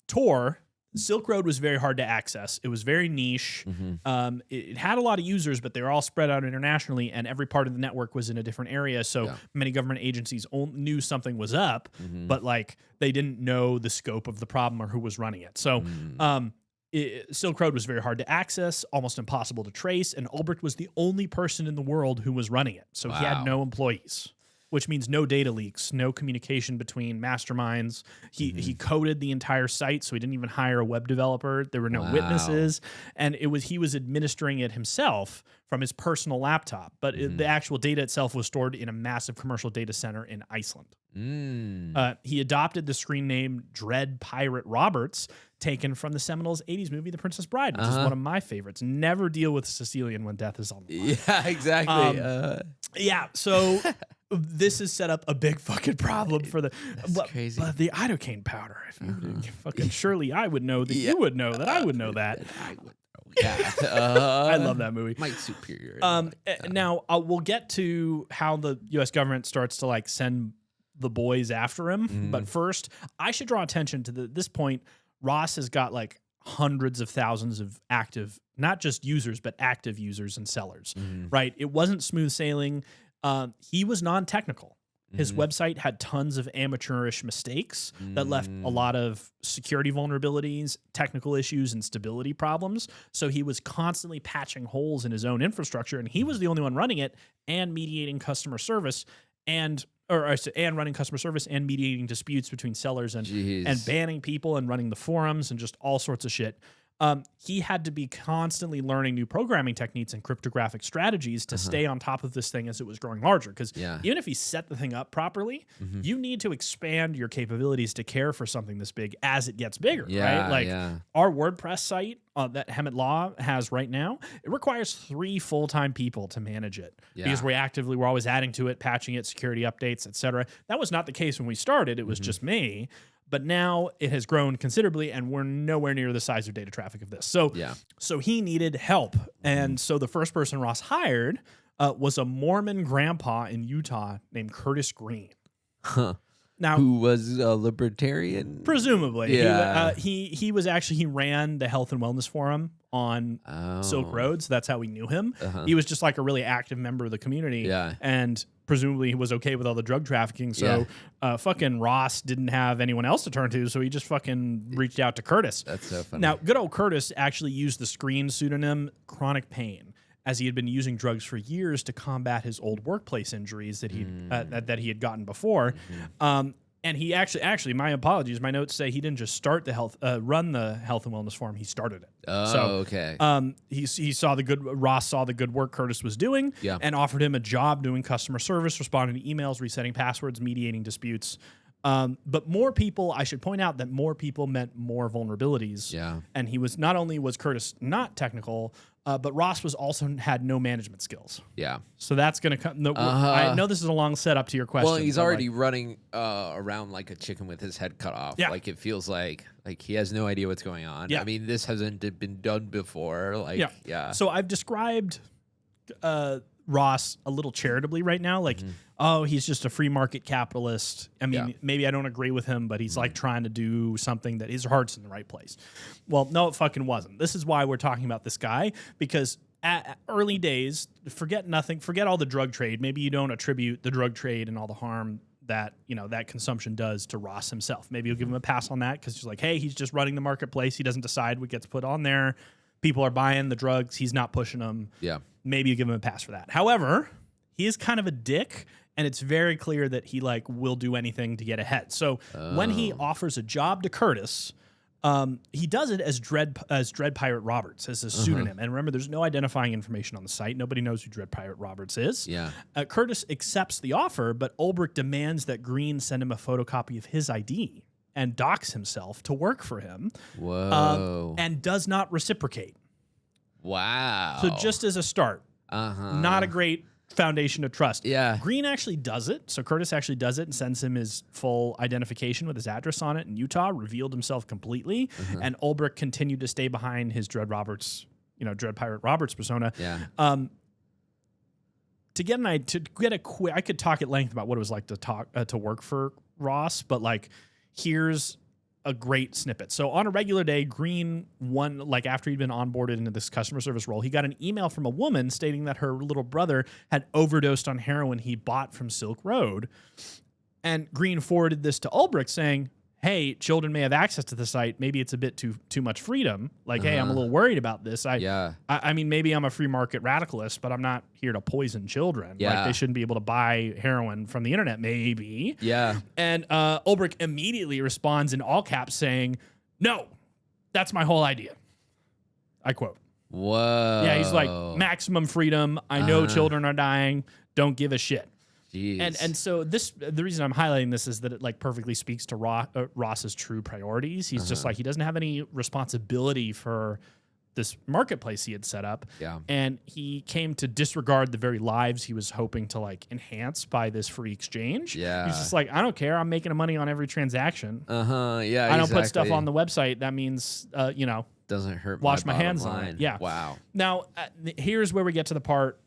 Tor, Silk Road was very hard to access. It was very niche. It had a lot of users, but they were all spread out internationally, and every part of the network was in a different area. So many government agencies knew something was up, but like they didn't know the scope of the problem or who was running it. So Silk Road was very hard to access, almost impossible to trace, and Ulbricht was the only person in the world who was running it. So he had no employees, which means no data leaks, no communication between masterminds. He coded the entire site, so he didn't even hire a web developer. There were no witnesses, and he was administering it himself from his personal laptop. But the actual data itself was stored in a massive commercial data center in Iceland. He adopted the screen name Dread Pirate Roberts, taken from the seminal 80s movie The Princess Bride, which is one of my favorites. Never deal with Sicilian when death is on the line. Yeah, exactly. Yeah, so this has set up a big fucking problem for the crazy. But the idocaine powder. If you fucking surely I would know that you would know that I would know that. I would. Yeah, I love that movie. Mike Superior. Now we'll get to how the U.S. government starts to like send the boys after him. But first, I should draw attention to this point. Ross has got like hundreds of thousands of active, not just users, but active users and sellers, right? It wasn't smooth sailing. He was non-technical. His website had tons of amateurish mistakes that left a lot of security vulnerabilities, technical issues, and stability problems. So he was constantly patching holes in his own infrastructure, and he was the only one running it and mediating customer service and running customer service and mediating disputes between sellers and banning people and running the forums and just all sorts of shit. He had to be constantly learning new programming techniques and cryptographic strategies to stay on top of this thing as it was growing larger. Because even if he set the thing up properly, you need to expand your capabilities to care for something this big as it gets bigger, right? Like our WordPress site that Hemet Law has right now, it requires 3 full-time people to manage it because we're always adding to it, patching it, security updates, etc. That was not the case when we started. It was just me. But now it has grown considerably, and we're nowhere near the size of data traffic of this. So he needed help. And so the first person Ross hired was a Mormon grandpa in Utah named Curtis Green. Now, who was a libertarian? Presumably. Yeah. He ran the health and wellness forum on Silk Road, so that's how we knew him. He was just like a really active member of the community. Yeah. And presumably he was okay with all the drug trafficking, so fucking Ross didn't have anyone else to turn to, so he just fucking reached out to Curtis. That's so funny. Now, good old Curtis actually used the screen pseudonym Chronic Pain, as he had been using drugs for years to combat his old workplace injuries that he had gotten before. And he actually, my apologies, my notes say he didn't just start run the health and wellness forum, he started it. Okay. Ross saw the good work Curtis was doing and offered him a job doing customer service, responding to emails, resetting passwords, mediating disputes. But more people, I should point out that more people meant more vulnerabilities. Yeah. And not only was Curtis not technical, but Ross had no management skills. Yeah. So that's going to come. I know this is a long setup to your question. Well, he's already running around like a chicken with his head cut off. Yeah. Like it feels like he has no idea what's going on. Yeah. I mean, this hasn't been done before. So I've described Ross a little charitably right now. He's just a free market capitalist. I mean, maybe I don't agree with him, but he's like trying to do something that his heart's in the right place. Well, no, it fucking wasn't. This is why we're talking about this guy, because at early days, forget all the drug trade. Maybe you don't attribute the drug trade and all the harm that that consumption does to Ross himself. Maybe you'll give him a pass on that because he's like, hey, he's just running the marketplace. He doesn't decide what gets put on there. People are buying the drugs. He's not pushing them. Yeah. Maybe you give him a pass for that. However, he is kind of a dick, and it's very clear that he will do anything to get ahead. So when he offers a job to Curtis, he does it as Dread Pirate Roberts, as a pseudonym. And remember, there's no identifying information on the site. Nobody knows who Dread Pirate Roberts is. Yeah. Curtis accepts the offer, but Ulbricht demands that Green send him a photocopy of his ID and dox himself to work for him. Whoa. And does not reciprocate. Wow. So just as a start, not a great foundation of trust. Yeah. Green actually does it. So Curtis actually does it and sends him his full identification with his address on it in Utah, revealed himself completely. And Ulbricht continued to stay behind his Dread Pirate Roberts persona. Yeah. to get a quick, I could talk at length about what it was like to work for Ross, but like, here's a great snippet. So on a regular day, Green after he'd been onboarded into this customer service role, he got an email from a woman stating that her little brother had overdosed on heroin he bought from Silk Road. And Green forwarded this to Ulbricht saying, hey, children may have access to the site. Maybe it's a bit too much freedom. Like, hey, I'm a little worried about this. I mean, maybe I'm a free market radicalist, but I'm not here to poison children. Yeah. Like, they shouldn't be able to buy heroin from the internet, maybe. Yeah. And Ulbricht immediately responds in all caps saying, no, that's my whole idea. I quote. Whoa. Yeah, he's like, maximum freedom. I know children are dying. Don't give a shit. Jeez. And so the reason I'm highlighting this is that it like perfectly speaks to Ross's true priorities. He's just like, he doesn't have any responsibility for this marketplace he had set up. Yeah. And he came to disregard the very lives he was hoping to like enhance by this free exchange. Yeah. He's just like, I don't care. I'm making money on every transaction. Yeah. I don't put stuff on the website. That means, doesn't hurt. Wash my bottom hands line. on it. Yeah. Wow. Now, here's where we get to the part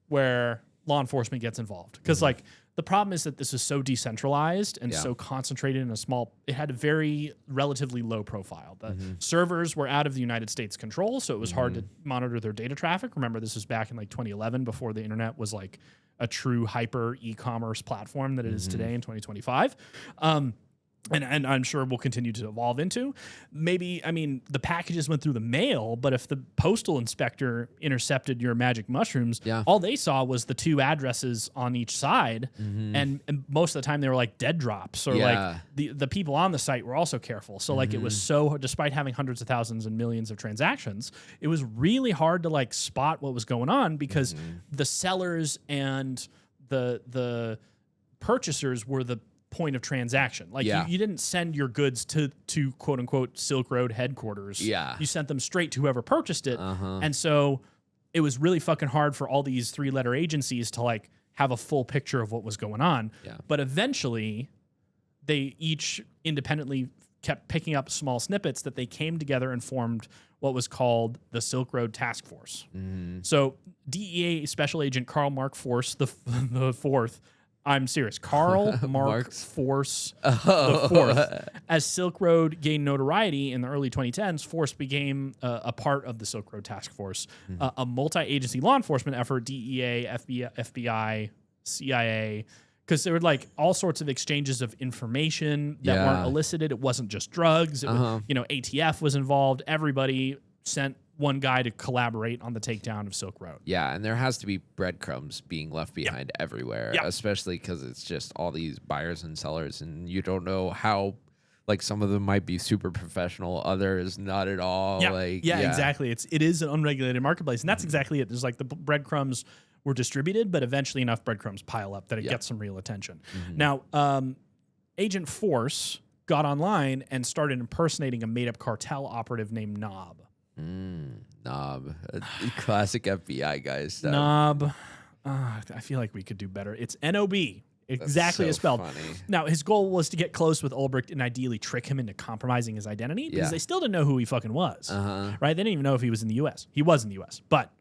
where law enforcement gets involved. Because like the problem is that this is so decentralized and so concentrated in it had a very relatively low profile. The servers were out of the United States control, so it was hard to monitor their data traffic. Remember, this was back in like 2011 before the internet was like a true hyper e-commerce platform that it is today in 2025. And I'm sure we'll continue to evolve into. Maybe, I mean, the packages went through the mail, but if the postal inspector intercepted your magic mushrooms, all they saw was the 2 addresses on each side. And most of the time they were like dead drops, or like the people on the site were also careful. So like it was so, despite having hundreds of thousands and millions of transactions, it was really hard to like spot what was going on because the sellers and the purchasers were the point of transaction. Like you didn't send your goods to quote unquote Silk Road headquarters. Yeah. You sent them straight to whoever purchased it. And so it was really fucking hard for all these 3-letter agencies to like have a full picture of what was going on. Yeah. But eventually they each independently kept picking up small snippets that they came together and formed what was called the Silk Road Task Force. So DEA Special Agent Karl Mark Force, the fourth, I'm serious. Karl Mark Force the fourth. As Silk Road gained notoriety in the early 2010s, Force became a part of the Silk Road Task Force, a multi-agency law enforcement effort, DEA, FBI, CIA, because there were like all sorts of exchanges of information that weren't elicited. It wasn't just drugs. It was, ATF was involved. Everybody sent one guy to collaborate on the takedown of Silk Road. Yeah, and there has to be breadcrumbs being left behind everywhere, especially because it's just all these buyers and sellers, and you don't know how, like, some of them might be super professional, others not at all. Yeah, exactly. It is an unregulated marketplace, and that's exactly it. There's like the breadcrumbs were distributed, but eventually enough breadcrumbs pile up that it gets some real attention. Now, Agent Force got online and started impersonating a made-up cartel operative named Knob. Knob. Classic FBI guy stuff. Knob. I feel like we could do better. It's N-O-B. Exactly as spelled. Funny. Now, his goal was to get close with Ulbricht and ideally trick him into compromising his identity because they still didn't know who he fucking was. Right? They didn't even know if he was in the U.S. He was in the U.S. But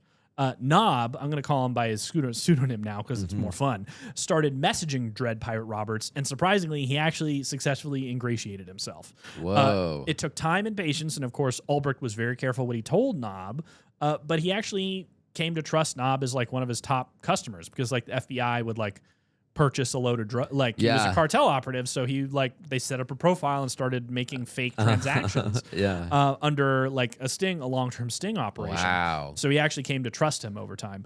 Knob, I'm going to call him by his pseudonym now because it's more fun, started messaging Dread Pirate Roberts, and surprisingly, he actually successfully ingratiated himself. Whoa. It took time and patience, and of course, Ulbricht was very careful what he told Knob, but he actually came to trust Knob as like one of his top customers because like the FBI would like purchase a load of drugs. Like he was a cartel operative, so they set up a profile and started making fake transactions under like a long-term sting operation. Wow. So he actually came to trust him over time.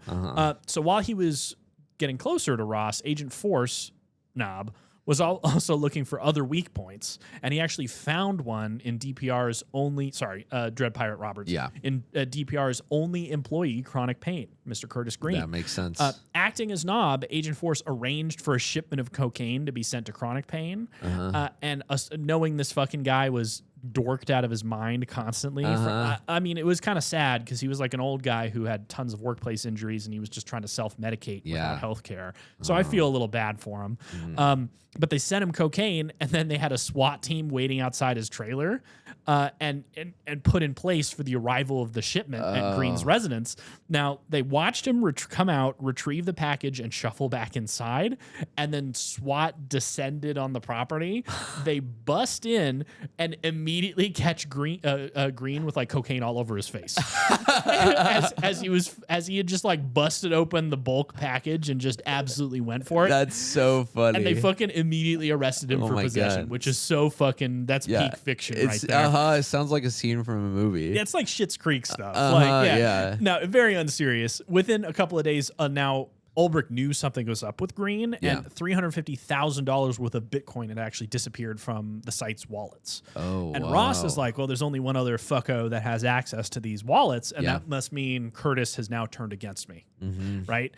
So while he was getting closer to Ross, Agent Force, Knob, was also looking for other weak points, and he actually found one in DPR's only, Dread Pirate Roberts, in DPR's only employee, Chronic Pain, Mr. Curtis Green. That makes sense. Acting as Knob, Agent Force arranged for a shipment of cocaine to be sent to Chronic Pain, and knowing this fucking guy was dorked out of his mind constantly. I mean, it was kind of sad because he was like an old guy who had tons of workplace injuries and he was just trying to self-medicate without health care. So I feel a little bad for him. But they sent him cocaine, and then they had a SWAT team waiting outside his trailer and put in place for the arrival of the shipment at Green's residence. Now, they watched him come out, retrieve the package, and shuffle back inside, and then SWAT descended on the property. They bust in and immediately catch Green with like cocaine all over his face as he had just like busted open the bulk package and just absolutely went for it. That's so funny. And they fucking immediately arrested him for possession, which is so fucking, that's peak fiction right there. It sounds like a scene from a movie. Yeah, it's like Schitt's Creek stuff. No, very unserious. Within a couple of days, now Ulbricht knew something was up with Green, and $350,000 worth of Bitcoin had actually disappeared from the site's wallets. And Ross is like, well, there's only one other fucko that has access to these wallets, and that must mean Curtis has now turned against me, right?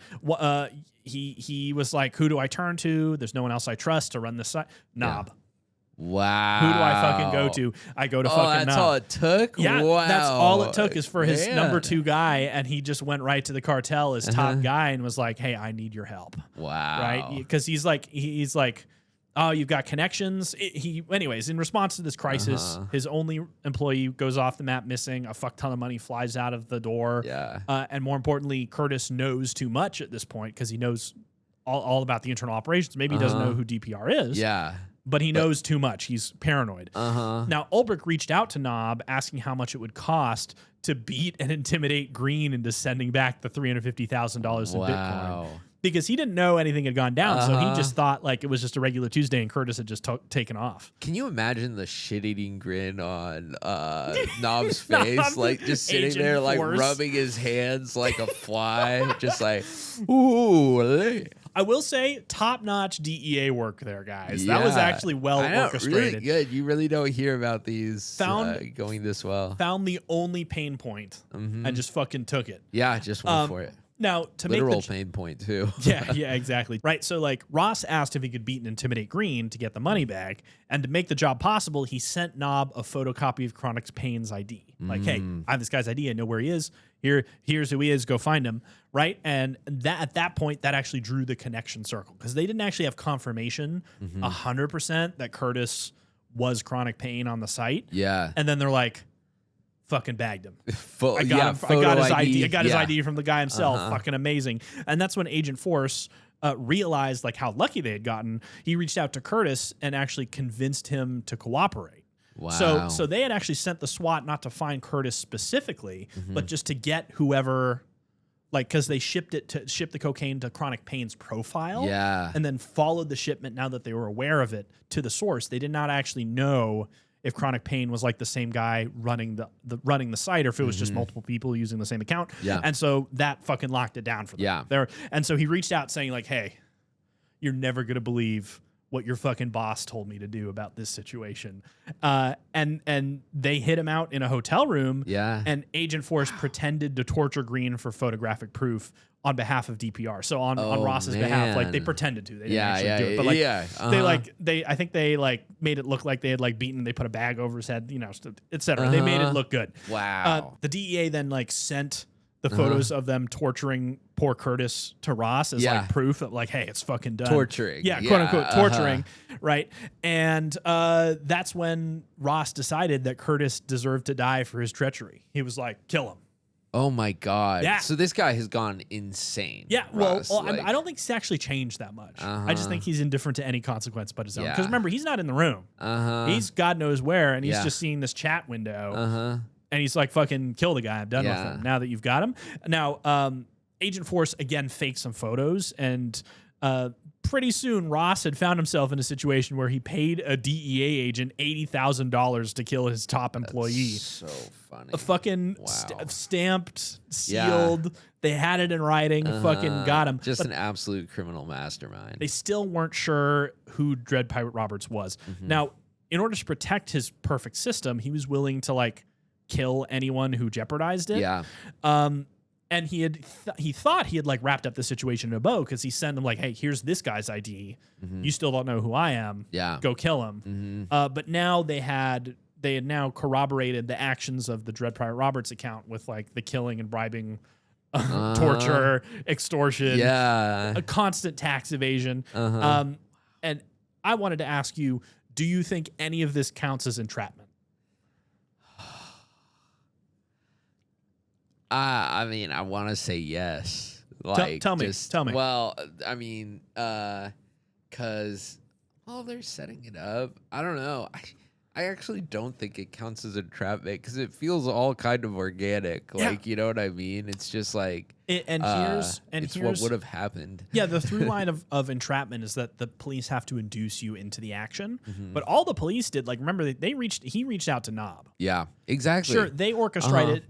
He was like, who do I turn to? There's no one else I trust to run this site. Knob. Wow. Who do I fucking go to? I go to fucking that's Knob. all it took? Yeah, wow. that's all it took is for his number 2 guy, and he just went right to the cartel as top guy and was like, hey, I need your help. Wow. Right? Because he's like, oh, you've got connections. Anyways, in response to this crisis, his only employee goes off the map missing. A fuck ton of money flies out of the door. Yeah. And more importantly, Curtis knows too much at this point because he knows all about the internal operations. Maybe he doesn't know who DPR is. Yeah. But he knows too much. He's paranoid. Now, Ulbricht reached out to Knob asking how much it would cost to beat and intimidate Green into sending back the $350,000 in Bitcoin. Because he didn't know anything had gone down, so he just thought like it was just a regular Tuesday and Curtis had just taken off. Can you imagine the shit-eating grin on Knob's face? Like just sitting there Agent like Force. rubbing his hands like a fly, just like, ooh. I will say, top-notch DEA work there, guys. That was actually well orchestrated. Really good. You really don't hear about these going this well. Found the only pain point and just fucking took it. Yeah, just went for it. Now, to Literal make the pain point too. yeah, exactly. Right. So like Ross asked if he could beat and intimidate Green to get the money back. And to make the job possible, he sent Knob a photocopy of Chronic Pain's ID. Like, hey, I have this guy's ID. I know where he is. Here's who he is. Go find him. Right. And that at that point, that actually drew the connection circle because they didn't actually have confirmation 100% that Curtis was Chronic Pain on the site. Yeah. And then they're like, fucking bagged him. I got his ID. I got his ID from the guy himself. Fucking amazing. And that's when Agent Force realized like how lucky they had gotten. He reached out to Curtis and actually convinced him to cooperate. Wow. So they had actually sent the SWAT not to find Curtis specifically, but just to get whoever, like, because they shipped the cocaine to Chronic Pain's profile. Yeah. And then followed the shipment now that they were aware of it to the source. They did not actually know if Chronic Pain was like the same guy running the site, or if it was just multiple people using the same account. Yeah. And so that fucking locked it down for them. Yeah. And so he reached out saying like, hey, you're never going to believe what your fucking boss told me to do about this situation. And they hit him out in a hotel room. Yeah. And Agent Force pretended to torture Green for photographic proof on behalf of DPR. So on Ross's behalf, like they pretended to. They didn't actually do it. But like I think they like made it look like they had like beaten. They put a bag over his head, you know, etc. They made it look good. Wow. The DEA then like sent the photos of them torturing poor Curtis to Ross as like proof of like, hey, it's fucking done. Torturing. Yeah, quote unquote torturing. Right. And that's when Ross decided that Curtis deserved to die for his treachery. He was like, kill him. Oh my God. Yeah. So this guy has gone insane. Yeah. Ross, Well, I don't think he's actually changed that much. I just think he's indifferent to any consequence but his own. Because remember, he's not in the room. He's God knows where, and he's just seeing this chat window. And he's like, fucking kill the guy. I'm done with him now that you've got him. Now, Agent Force, again, faked some photos. And pretty soon, Ross had found himself in a situation where he paid a DEA agent $80,000 to kill his top employee. That's so funny. A fucking stamped, sealed. They had it in writing. Fucking got him. Just an absolute criminal mastermind. They still weren't sure who Dread Pirate Roberts was. Now, in order to protect his perfect system, he was willing to like kill anyone who jeopardized it. Yeah. And he thought he had like wrapped up the situation in a bow because he sent him like, hey, here's this guy's ID. You still don't know who I am. Yeah. Go kill him. But now they had they had now corroborated the actions of the Dread Pirate Roberts account with like the killing and bribing, torture, extortion, a constant tax evasion. And I wanted to ask you, do you think any of this counts as entrapment? I mean, I want to say yes. Like, tell me. Well, I mean, because they're setting it up. I don't know. I actually don't think it counts as entrapment because it feels all kind of organic. Like, you know what I mean? It's just like, here's what would have happened. Yeah, the through line of entrapment is that the police have to induce you into the action. But all the police did, like, remember, he reached out to Knob. Yeah, exactly. Sure, they orchestrated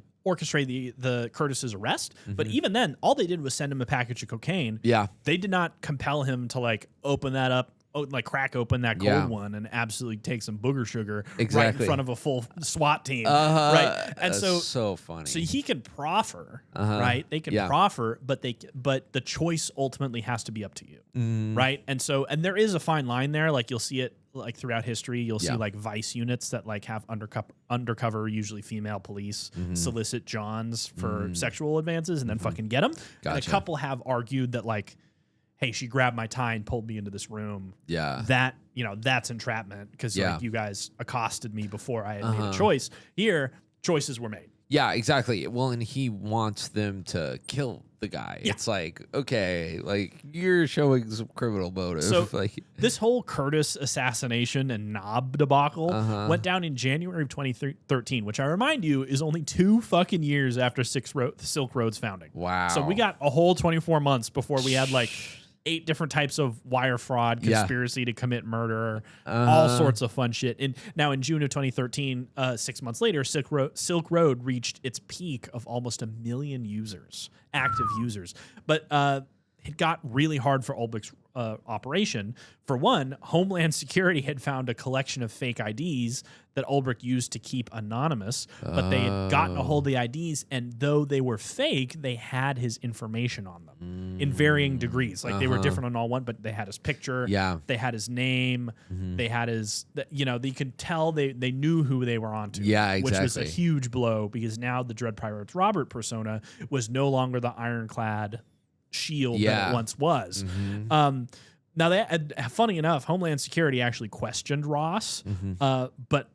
the Curtis's arrest, but even then, all they did was send him a package of cocaine. Yeah, they did not compel him to like open that up, like crack open that cold one and absolutely take some booger sugar right in front of a full SWAT team, right? And so funny. So he can proffer, right? They can proffer, but the choice ultimately has to be up to you, right? And there is a fine line there. Like you'll see it like throughout history. You'll see like vice units that like have undercover, usually female police, solicit Johns for sexual advances and then fucking get them. Gotcha. And a couple have argued that like, hey, she grabbed my tie and pulled me into this room. Yeah. That, that's entrapment because like you guys accosted me before I had made a choice. Here, choices were made. Yeah, exactly. Well, and he wants them to kill the guy. Yeah. It's like, okay, like you're showing some criminal motive. So like this whole Curtis assassination and Knob debacle went down in January of 2013, which I remind you is only 2 fucking years after Silk Road's founding. Wow. So we got a whole 24 months before we had like 8 different types of wire fraud, conspiracy to commit murder, all sorts of fun shit. And now in June of 2013, 6 months later, Silk Road reached its peak of almost 1 million users, active users. But it got really hard for Ulbricht's operation. For one, Homeland Security had found a collection of fake IDs that Ulbricht used to keep anonymous, but they had gotten a hold of the IDs, and though they were fake, they had his information on them in varying degrees. Like they were different on all one, but they had his picture, they had his name, they had his, you could tell they knew who they were onto, which was a huge blow because now the Dread Pirates Robert persona was no longer the ironclad shield that it once was. Now, funny enough, Homeland Security actually questioned Ross, but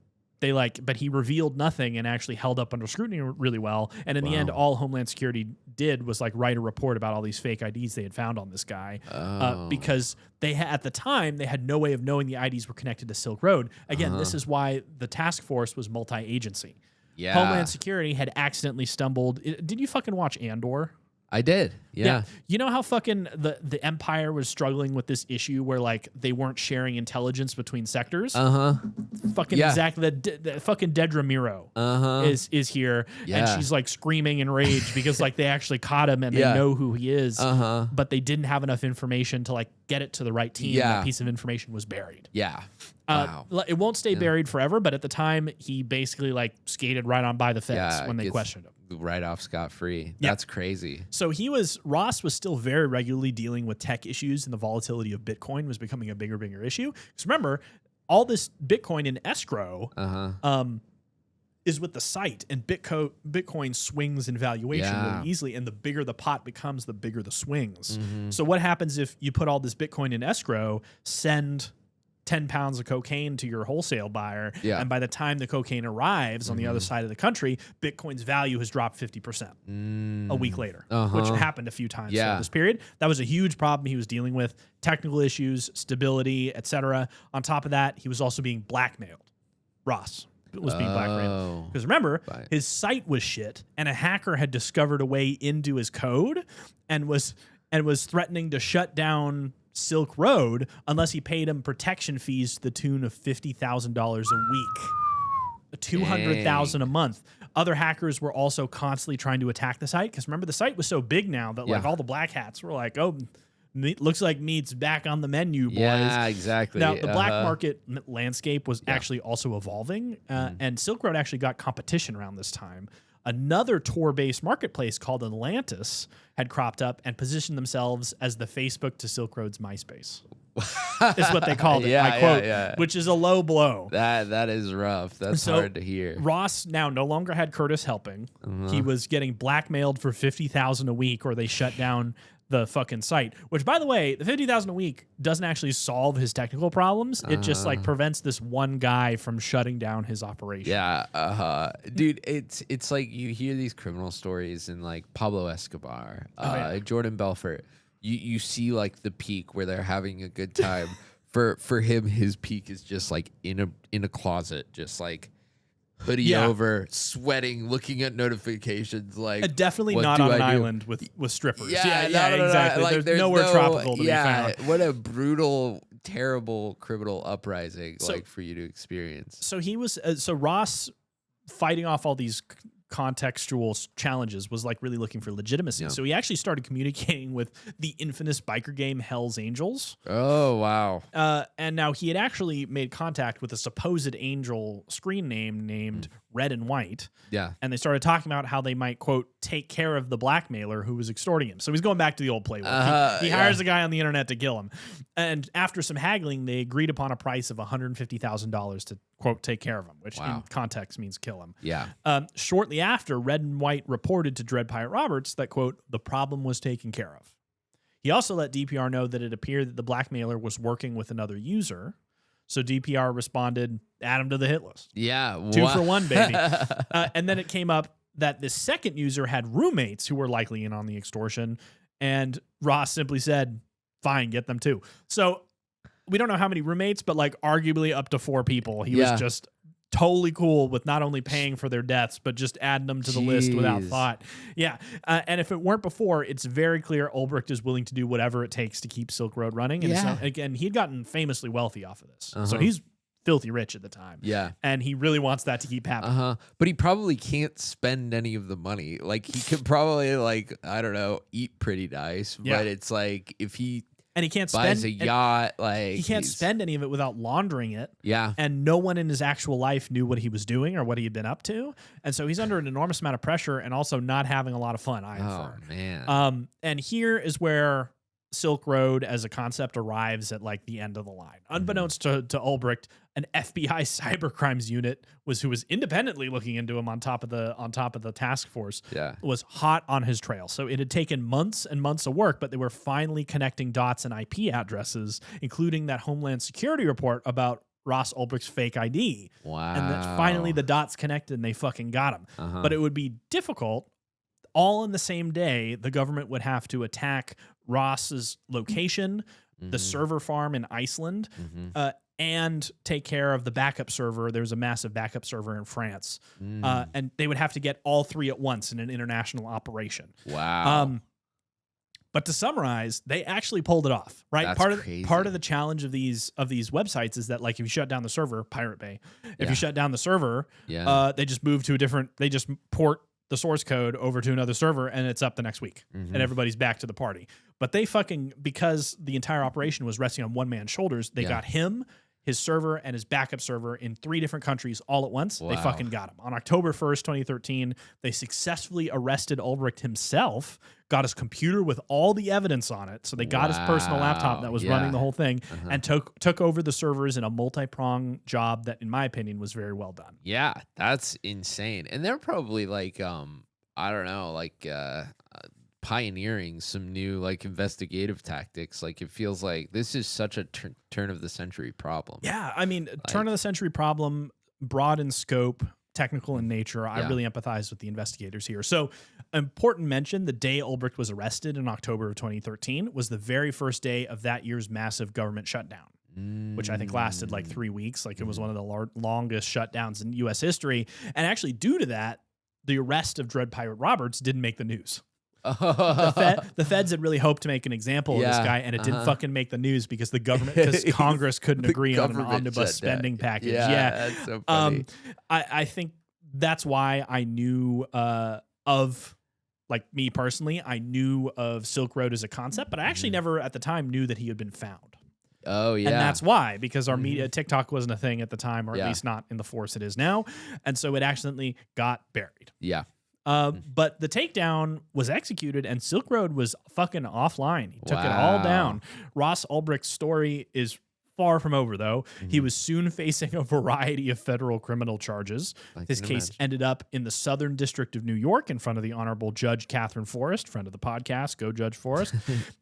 he revealed nothing and actually held up under scrutiny really well. And in the end, all Homeland Security did was like write a report about all these fake IDs they had found on this guy, because at the time they had no way of knowing the IDs were connected to Silk Road. Again, this is why the task force was multi-agency. Yeah. Homeland Security had accidentally stumbled. Did you fucking watch Andor? I did. Yeah. You know how fucking the Empire was struggling with this issue where like they weren't sharing intelligence between sectors? Fucking exactly. The fucking Dedra Miro is here, and she's like screaming in rage because like they actually caught him and they know who he is, but they didn't have enough information to like get it to the right team. That piece of information was buried. Yeah. Wow. It won't stay buried forever, but at the time he basically like skated right on by the fence when they questioned him. Right off scot-free. That's crazy. So Ross was still very regularly dealing with tech issues, and the volatility of Bitcoin was becoming a bigger issue. Because remember, all this Bitcoin in escrow is with the site, and Bitcoin swings in valuation really easily, and the bigger the pot becomes, the bigger the swings. So what happens if you put all this Bitcoin in escrow, send 10 pounds of cocaine to your wholesale buyer, and by the time the cocaine arrives on the other side of the country, Bitcoin's value has dropped 50% a week later, which happened a few times throughout this period. That was a huge problem he was dealing with, technical issues, stability, etc. On top of that, he was also being blackmailed. Ross was being blackmailed. Because remember, his site was shit, and a hacker had discovered a way into his code and was threatening to shut down Silk Road unless he paid him protection fees to the tune of $50,000 a week, $200,000 a month. Other hackers were also constantly trying to attack the site because remember the site was so big now that like all the black hats were like, oh, looks like meat's back on the menu, boys. Yeah, exactly. Now the black market landscape was actually also evolving, and Silk Road actually got competition around this time. Another Tor-based marketplace called Atlantis had cropped up and positioned themselves as the Facebook to Silk Road's MySpace. is what they called it. I quote, which is a low blow. That is rough. That's hard to hear. Ross now no longer had Curtis helping. He was getting blackmailed for $50,000 a week, or they shut down the fucking site. Which, by the way, the $50,000 a week doesn't actually solve his technical problems. It just like prevents this one guy from shutting down his operation. Yeah, dude, it's like you hear these criminal stories and like Pablo Escobar, Jordan Belfort. You see like the peak where they're having a good time. For him, his peak is just like in a closet, just like hoodie over, sweating, looking at notifications. Like definitely not on an island with strippers. Yeah, exactly. Like, there's nowhere tropical to be found. What a brutal, terrible criminal uprising like for you to experience. So he was Ross fighting off all these contextual challenges was like really looking for legitimacy. So he actually started communicating with the infamous biker game Hell's Angels. Oh, wow. And now he had actually made contact with a supposed angel screen name named Red and White. Yeah. And they started talking about how they might, quote, take care of the blackmailer who was extorting him. So he's going back to the old playbook. He hires a guy on the internet to kill him. And after some haggling, they agreed upon a price of $150,000 to, quote, take care of him, which in context means kill him. Yeah. Shortly after, Red and White reported to Dread Pirate Roberts that, quote, the problem was taken care of. He also let DPR know that it appeared that the blackmailer was working with another user. So DPR responded, add him to the hit list. Yeah. 2 for 1, baby. And then it came up that this second user had roommates who were likely in on the extortion. And Ross simply said, fine, get them too. So we don't know how many roommates, but like arguably up to 4 people. He was just totally cool with not only paying for their deaths, but just adding them to the list without thought. Yeah. And if it weren't before, it's very clear Ulbricht is willing to do whatever it takes to keep Silk Road running. And so, again, he'd gotten famously wealthy off of this. So he's filthy rich at the time. Yeah. And he really wants that to keep happening. But he probably can't spend any of the money. Like he could probably like, I don't know, eat pretty nice. But it's like if he and he can't buys a yacht, like he can't spend any of it without laundering it. Yeah. And no one in his actual life knew what he was doing or what he had been up to. And so he's under an enormous amount of pressure and also not having a lot of fun either. Oh, man. And here is where Silk Road as a concept arrives at like the end of the line. Unbeknownst to Ulbricht, an FBI cybercrimes unit who was independently looking into him on top of the task force was hot on his trail. So it had taken months and months of work, but they were finally connecting dots and IP addresses, including that Homeland Security report about Ross Ulbricht's fake ID. Wow. And then finally the dots connected and they fucking got him. But it would be difficult. All in the same day, the government would have to attack Ross's location, the server farm in Iceland, and take care of the backup server. There was a massive backup server in France. And they would have to get all 3 at once in an international operation. Wow. But to summarize, they actually pulled it off, right? That's Part of the challenge of these websites is that, like, if you shut down the server, Pirate Bay, if you shut down the server, they just move to they just port the source code over to another server and it's up the next week and everybody's back to the party. But they because the entire operation was resting on one man's shoulders, they got him, his server, and his backup server in 3 different countries all at once. Wow. They fucking got him. On October 1st, 2013, they successfully arrested Ulbricht himself, got his computer with all the evidence on it. So they got his personal laptop that was running the whole thing and took over the servers in a multi-pronged job that, in my opinion, was very well done. Yeah, that's insane. And they're probably like, I don't know, like pioneering some new like investigative tactics. Like it feels like this is such a turn of the century problem. Yeah, I mean, like, turn of the century problem, broad in scope, technical in nature. I really empathize with the investigators here. So, important mention, the day Ulbricht was arrested in October of 2013 was the very first day of that year's massive government shutdown, which I think lasted like 3 weeks. Like it was one of the longest shutdowns in U.S. history. And actually, due to that, the arrest of Dread Pirate Roberts didn't make the news. The feds had really hoped to make an example of this guy, and it didn't fucking make the news because because Congress couldn't agree on an omnibus spending package. That's so funny. I think that's why I knew of, like, me personally, I knew of Silk Road as a concept, but I actually never at the time knew that he had been found. Oh, yeah. And that's why, because our media, TikTok wasn't a thing at the time, or at least not in the force it is now. And so it accidentally got buried. Yeah. But the takedown was executed and Silk Road was fucking offline. He took it all down. Ross Ulbricht's story is far from over, though. He was soon facing a variety of federal criminal charges. His case ended up in the Southern District of New York in front of the Honorable Judge Catherine Forrest, friend of the podcast, go Judge Forrest.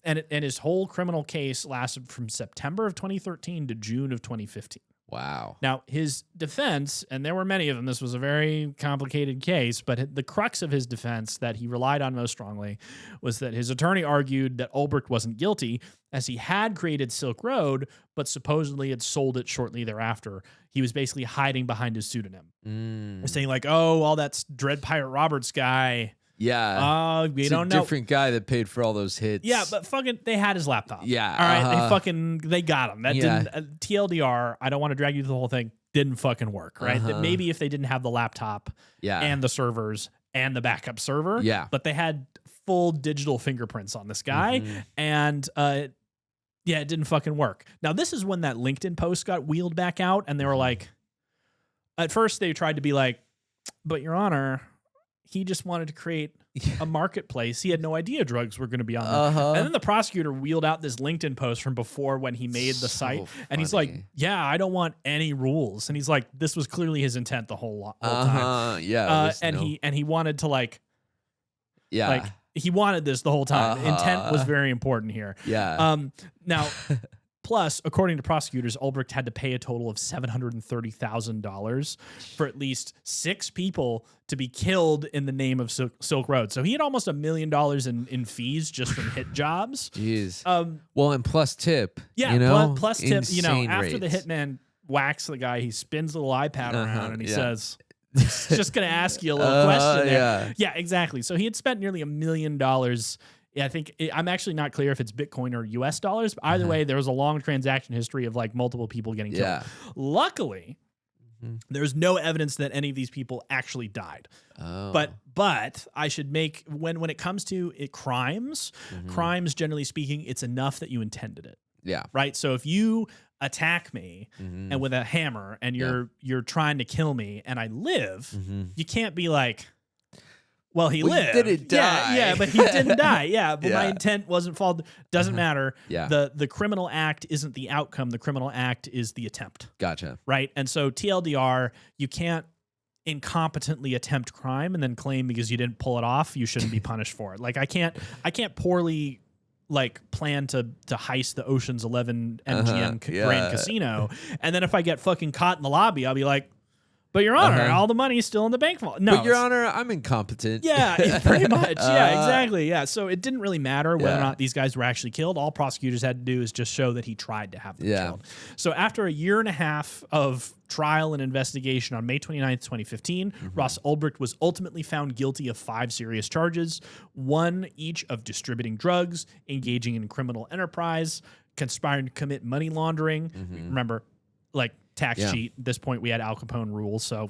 and his whole criminal case lasted from September of 2013 to June of 2015. Wow. Now, his defense, and there were many of them, this was a very complicated case, but the crux of his defense that he relied on most strongly was that his attorney argued that Ulbricht wasn't guilty as he had created Silk Road, but supposedly had sold it shortly thereafter. He was basically hiding behind his pseudonym. Saying like, oh, all that's Dread Pirate Roberts guy. Yeah. We don't know. Different guy that paid for all those hits. Yeah, but fucking, they had his laptop. Yeah. All right. They got him. That didn't, TLDR, I don't want to drag you through the whole thing, didn't fucking work, right? That maybe if they didn't have the laptop and the servers and the backup server, but they had full digital fingerprints on this guy. And, it didn't fucking work. Now, this is when that LinkedIn post got wheeled back out, and they were like, at first they tried to be like, but Your Honor, he just wanted to create a marketplace. He had no idea drugs were going to be on there. And then the prosecutor wheeled out this LinkedIn post from before when he made the site. And he's like, yeah, I don't want any rules. And he's like, this was clearly his intent the whole time. Yeah. And he wanted to like he wanted this the whole time. Intent was very important here. Yeah. Now, plus, according to prosecutors, Ulbricht had to pay a total of $730,000 for at least 6 people to be killed in the name of Silk Road. So he had almost $1 million in fees just from hit jobs. Jeez. Well, and plus tip. Yeah, you know? plus tip. Insane after the rates. hitman whacks the guy, he spins the little iPad around and he says, just going to ask you a little question there. Yeah, exactly. So he had spent nearly $1 million. Yeah, I think I'm actually not clear if it's Bitcoin or US dollars. But either way, there was a long transaction history of like multiple people getting killed. Luckily, there's no evidence that any of these people actually died. But I should make when it comes to crimes, generally speaking, it's enough that you intended it. Yeah. Right. So if you attack me and with a hammer and you're trying to kill me and I live, you can't be like, well, he lived. He didn't die. Yeah, but he didn't die. Yeah, but my intent wasn't fault. Doesn't matter. Yeah. The criminal act isn't the outcome. The criminal act is the attempt. Gotcha. Right? And so TLDR, you can't incompetently attempt crime and then claim because you didn't pull it off, you shouldn't be punished for it. Like I can't poorly like plan to heist the Ocean's 11 MGM Grand Casino, and then if I get fucking caught in the lobby, I'll be like, but Your Honor, all the money's still in the bank vault. No, but Your Honor, I'm incompetent. Yeah, pretty much. Yeah, exactly. Yeah, so it didn't really matter whether or not these guys were actually killed. All prosecutors had to do is just show that he tried to have them killed. So after a year and a half of trial and investigation on May 29th, 2015, Ross Ulbricht was ultimately found guilty of 5 serious charges, 1 each of distributing drugs, engaging in criminal enterprise, conspiring to commit money laundering. Remember, like, tax cheat. At this point, we had Al Capone rules, so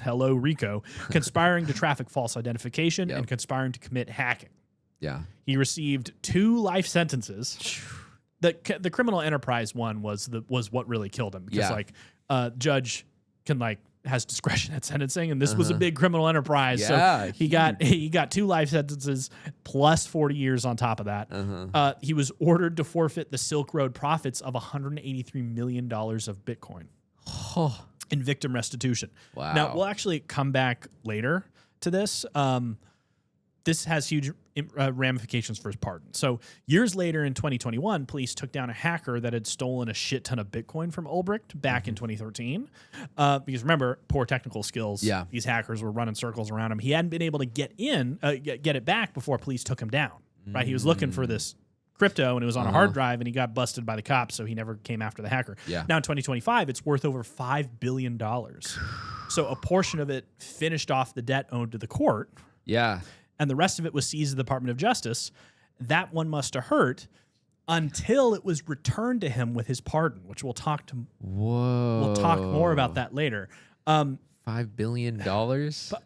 hello, Rico. Conspiring to traffic false identification and conspiring to commit hacking. Yeah. He received 2 life sentences. The criminal enterprise one was what really killed him because judge can has discretion at sentencing, and this was a big criminal enterprise. Yeah, so he got 2 life sentences plus 40 years on top of that. He was ordered to forfeit the Silk Road profits of $183 million of Bitcoin in victim restitution. Wow. Now we'll actually come back later to this. This has huge ramifications for his pardon. So years later in 2021, police took down a hacker that had stolen a shit ton of Bitcoin from Ulbricht back in 2013. Because remember, poor technical skills. Yeah. These hackers were running circles around him. He hadn't been able to get it back before police took him down. Right? He was looking for this crypto and it was on a hard drive and he got busted by the cops, so he never came after the hacker. Yeah. Now in 2025, it's worth over $5 billion. So a portion of it finished off the debt owed to the court. Yeah. And the rest of it was seized to the Department of Justice. That one must have hurt until it was returned to him with his pardon, which we'll talk more about that later. $5 billion?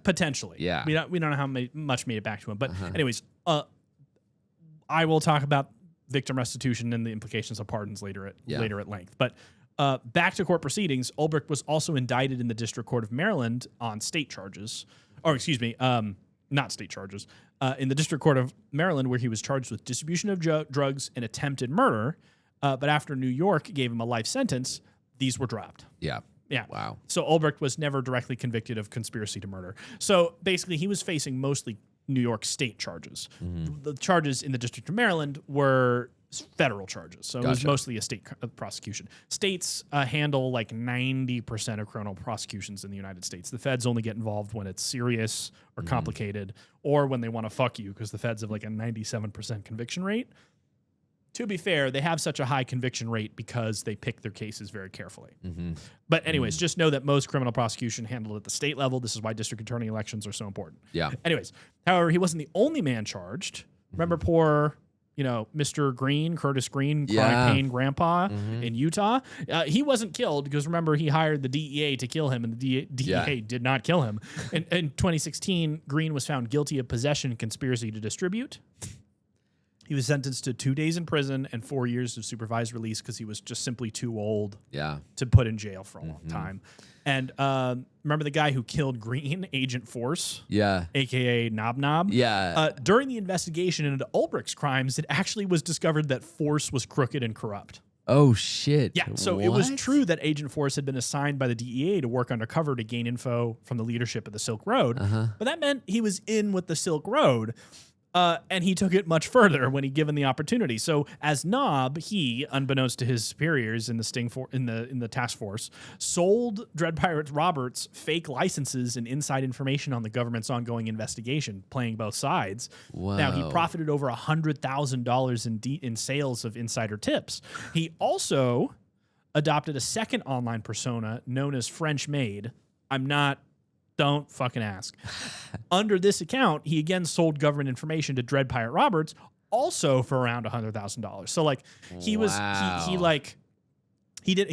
Potentially. Yeah. We don't know how much made it back to him. But anyways, I will talk about victim restitution and the implications of pardons later at length. But back to court proceedings, Ulbricht was also indicted in the District Court of Maryland on state charges. Or excuse me, not state charges, in the District Court of Maryland, where he was charged with distribution of drugs and attempted murder. But after New York gave him a life sentence, these were dropped. Yeah. Yeah. Wow. So Ulbricht was never directly convicted of conspiracy to murder. So basically, he was facing mostly New York state charges. The charges in the District of Maryland were federal charges. So it was mostly a state prosecution. States handle like 90% of criminal prosecutions in the United States. The feds only get involved when it's serious or complicated, or when they want to fuck you, because the feds have like a 97% conviction rate. To be fair, they have such a high conviction rate because they pick their cases very carefully. But anyways, just know that most criminal prosecution handled at the state level. This is why district attorney elections are so important. Yeah. Anyways, however, he wasn't the only man charged. Remember poor, Mr. Green, Curtis Green, chronic pain grandpa in Utah? He wasn't killed because, remember, he hired the DEA to kill him, and the DEA did not kill him. In 2016, Green was found guilty of possession and conspiracy to distribute. He was sentenced to 2 days in prison and 4 years of supervised release because he was just simply too old to put in jail for a long time. And remember the guy who killed Green, Agent Force? Yeah. A.K.A. Knob? Yeah. During the investigation into Ulbricht's crimes, it actually was discovered that Force was crooked and corrupt. Oh, shit. Yeah, so it was true that Agent Force had been assigned by the DEA to work undercover to gain info from the leadership of the Silk Road. But that meant he was in with the Silk Road. And he took it much further when he given the opportunity. So as Knob, he, unbeknownst to his superiors in the task force, sold Dread Pirate Roberts fake licenses and inside information on the government's ongoing investigation, playing both sides. Wow. Now, he profited over $100,000 in sales of insider tips. He also adopted a second online persona known as French Maid. Don't fucking ask. Under this account, he again sold government information to Dread Pirate Roberts, also for around $100,000. So like he was he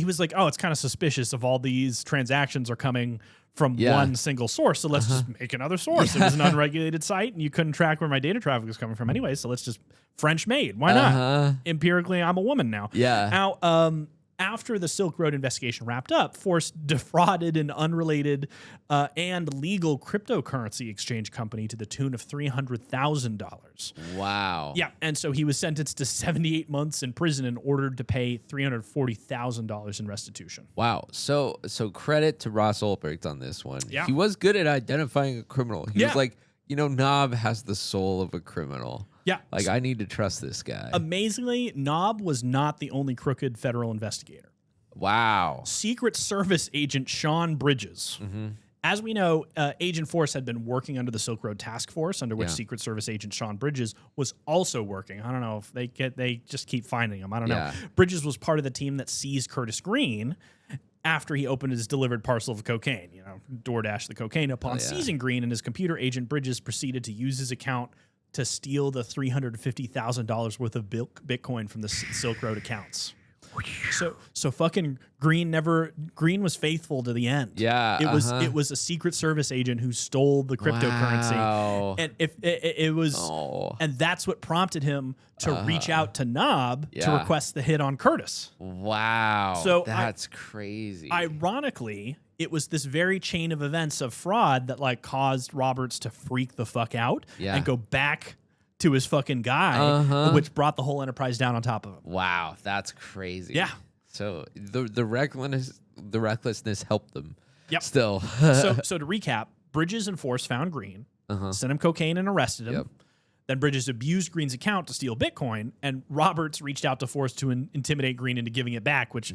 was like, oh, it's kind of suspicious if all these transactions are coming from one single source. So let's just make another source. It was an unregulated site, and you couldn't track where my data traffic was coming from anyway. So let's just French Maid. Why not? Empirically, I'm a woman now. Yeah. Now, after the Silk Road investigation wrapped up, Force defrauded an unrelated and legal cryptocurrency exchange company to the tune of $300,000. Wow. Yeah, and so he was sentenced to 78 months in prison and ordered to pay $340,000 in restitution. Wow. So credit to Ross Ulbricht on this one. Yeah. He was good at identifying a criminal. He was like, Knob has the soul of a criminal. Yeah. Like, I need to trust this guy. Amazingly, Knob was not the only crooked federal investigator. Wow. Secret Service agent Sean Bridges. As we know, Agent Force had been working under the Silk Road Task Force, under which Secret Service agent Sean Bridges was also working. I don't know if they just keep finding him. I don't know. Bridges was part of the team that seized Curtis Green after he opened his delivered parcel of cocaine. DoorDash the cocaine. Upon seizing Green and his computer, Agent Bridges proceeded to use his account to steal the $350,000 worth of Bitcoin from the Silk Road accounts. So fucking Green was faithful to the end. Yeah. It was a Secret Service agent who stole the cryptocurrency. Wow. And if it was and that's what prompted him to reach out to Knob to request the hit on Curtis. Wow. So that's crazy. Ironically, it was this very chain of events of fraud that like caused Roberts to freak the fuck out and go back to his fucking guy, which brought the whole enterprise down on top of him. Wow, that's crazy. Yeah. So the recklessness helped them. Yep. Still. so to recap, Bridges and Force found Green, sent him cocaine and arrested him. Yep. Then Bridges abused Green's account to steal Bitcoin, and Roberts reached out to Force to intimidate Green into giving it back, which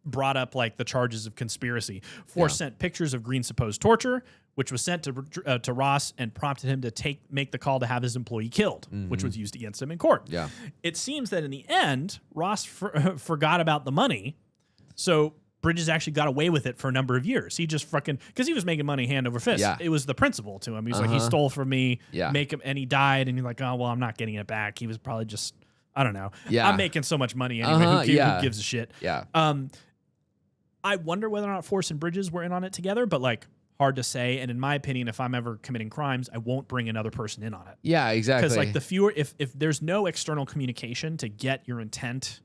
brought up like the charges of conspiracy. Force sent pictures of Green's supposed torture, which was sent to Ross and prompted him to make the call to have his employee killed, which was used against him in court. Yeah. It seems that in the end, Ross forgot about the money, so Bridges actually got away with it for a number of years. He just because he was making money hand over fist. Yeah. It was the principle to him. He was like, he stole from me, make him, and he died, and you're like, oh, well, I'm not getting it back. He was probably just, I don't know. Yeah. I'm making so much money anyway. Who gives a shit? Yeah. I wonder whether or not Force and Bridges were in on it together, but like, hard to say. And in my opinion, if I'm ever committing crimes, I won't bring another person in on it. Yeah, exactly. Because like the fewer, if there's no external communication to get your intent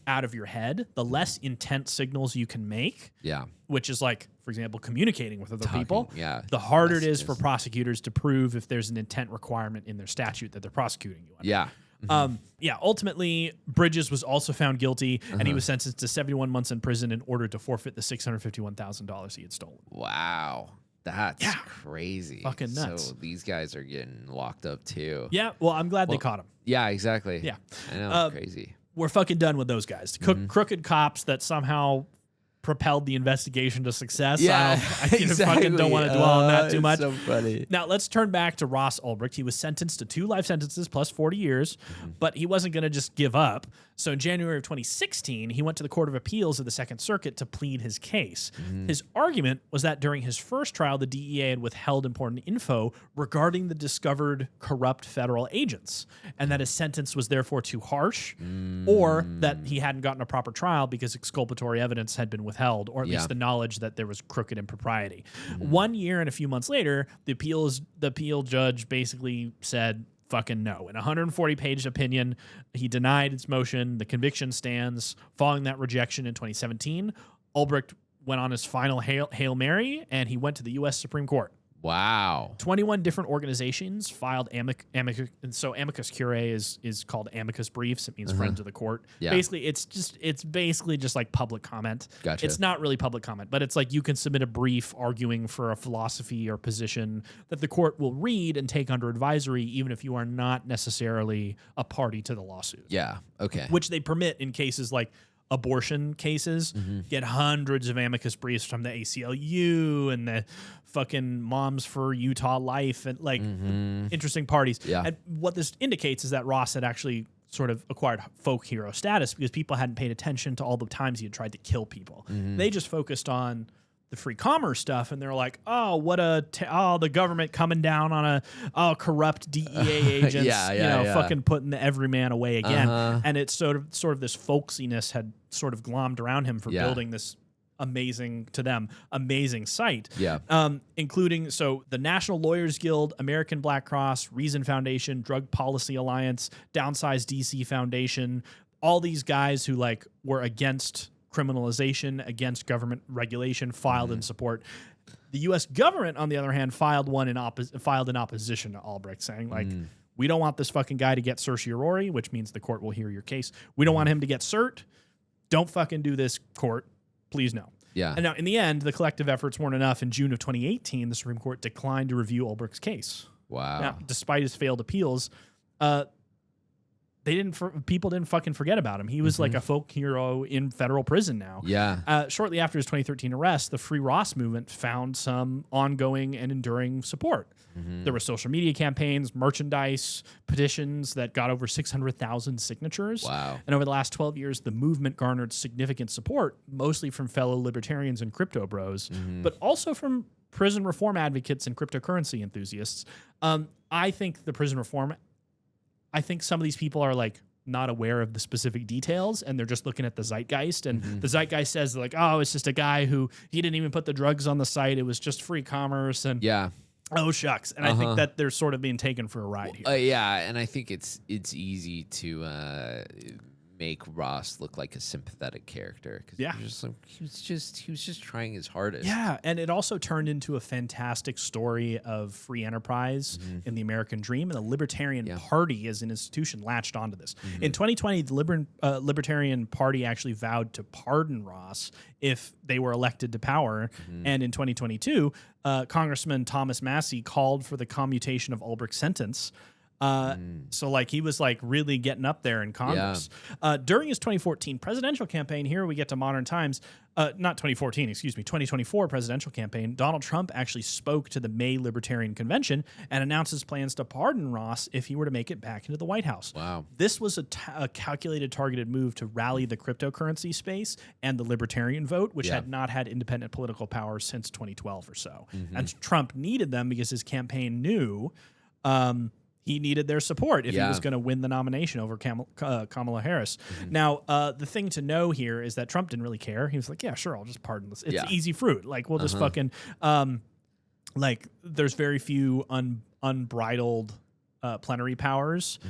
out of your head, the less intent signals you can make. Yeah. Which is like, for example, communicating with other people. Yeah. The harder it is for prosecutors to prove if there's an intent requirement in their statute that they're prosecuting you under. Yeah. Ultimately, Bridges was also found guilty, and he was sentenced to 71 months in prison in order to forfeit the $651,000 he had stolen. Wow. That's crazy. Fucking nuts. So these guys are getting locked up too. Yeah, well, I'm glad they caught him. Yeah, exactly. Yeah. I know, crazy. We're fucking done with those guys. Crooked cops that somehow propelled the investigation to success. Yeah, I fucking don't want to dwell on that too much. So funny. Now, let's turn back to Ross Ulbricht. He was sentenced to 2 life sentences plus 40 years, but he wasn't going to just give up. So in January of 2016, he went to the Court of Appeals of the Second Circuit to plead his case. His argument was that during his first trial, the DEA had withheld important info regarding the discovered corrupt federal agents, and that his sentence was therefore too harsh, or that he hadn't gotten a proper trial because exculpatory evidence had been withheld, or at least the knowledge that there was crooked impropriety. 1 year and a few months later, the appeal judge basically said, fucking no. In a 140-page opinion, he denied its motion. The conviction stands. Following that rejection in 2017, Ulbricht went on his final Hail Mary, and he went to the U.S. Supreme Court. Wow. 21 different organizations filed amicus. And so amicus curiae is called amicus briefs. It means friends of the court. Yeah. Basically, it's basically just like public comment. Gotcha. It's not really public comment, but it's like you can submit a brief arguing for a philosophy or position that the court will read and take under advisory, even if you are not necessarily a party to the lawsuit. Yeah. Okay. Which they permit in cases like abortion cases. Get hundreds of amicus briefs from the ACLU and the fucking Moms for Utah Life and like interesting parties. Yeah. And what this indicates is that Ross had actually sort of acquired folk hero status because people hadn't paid attention to all the times he had tried to kill people. They just focused on the free commerce stuff, and they're like, oh, what the government coming down on corrupt DEA agents, fucking putting the everyman away again. And it's sort of this folksiness had sort of glommed around him for building this amazing site. Yeah. Including the National Lawyers Guild, American Black Cross, Reason Foundation, Drug Policy Alliance, Downsize DC Foundation, all these guys who like were against criminalization, against government regulation, filed in support. The U.S. government, on the other hand, filed in opposition to Ulbricht, saying like, we don't want this fucking guy to get certiorari, which means the court will hear your case. We don't want him to get cert. Don't fucking do this, court. Please no. Yeah. And now, in the end, the collective efforts weren't enough. In June of 2018, the Supreme Court declined to review Ulbricht's case. Wow. Now, despite his failed appeals, people didn't fucking forget about him. He was like a folk hero in federal prison now. Yeah. Shortly after his 2013 arrest, the Free Ross movement found some ongoing and enduring support. There were social media campaigns, merchandise, petitions that got over 600,000 signatures. Wow. And over the last 12 years, the movement garnered significant support, mostly from fellow libertarians and crypto bros, but also from prison reform advocates and cryptocurrency enthusiasts. I think some of these people are like not aware of the specific details, and they're just looking at the zeitgeist. And the zeitgeist says like, oh, it's just a guy who he didn't even put the drugs on the site. It was just free commerce. And oh shucks. And I think that they're sort of being taken for a ride here. Yeah, and I think it's easy to make Ross look like a sympathetic character because he was just trying his hardest. Yeah, and it also turned into a fantastic story of free enterprise in the American dream, and the Libertarian Party as an institution latched onto this. In 2020, the Libertarian Party actually vowed to pardon Ross if they were elected to power, and in 2022, Congressman Thomas Massey called for the commutation of Ulbricht's sentence. So like he was like really getting up there in Congress. During his 2014 presidential campaign, here we get to modern times, not 2014, excuse me, 2024 presidential campaign, Donald Trump actually spoke to the May Libertarian Convention and announced his plans to pardon Ross if he were to make it back into the White House. Wow. This was a calculated, targeted move to rally the cryptocurrency space and the libertarian vote, which had not had independent political power since 2012 or so. And Trump needed them because his campaign knew he needed their support if he was going to win the nomination over Kamala Harris. Now, the thing to know here is that Trump didn't really care. He was like, yeah, sure, I'll just pardon this. It's easy fruit. Like, we'll just fucking... like there's very few unbridled plenary powers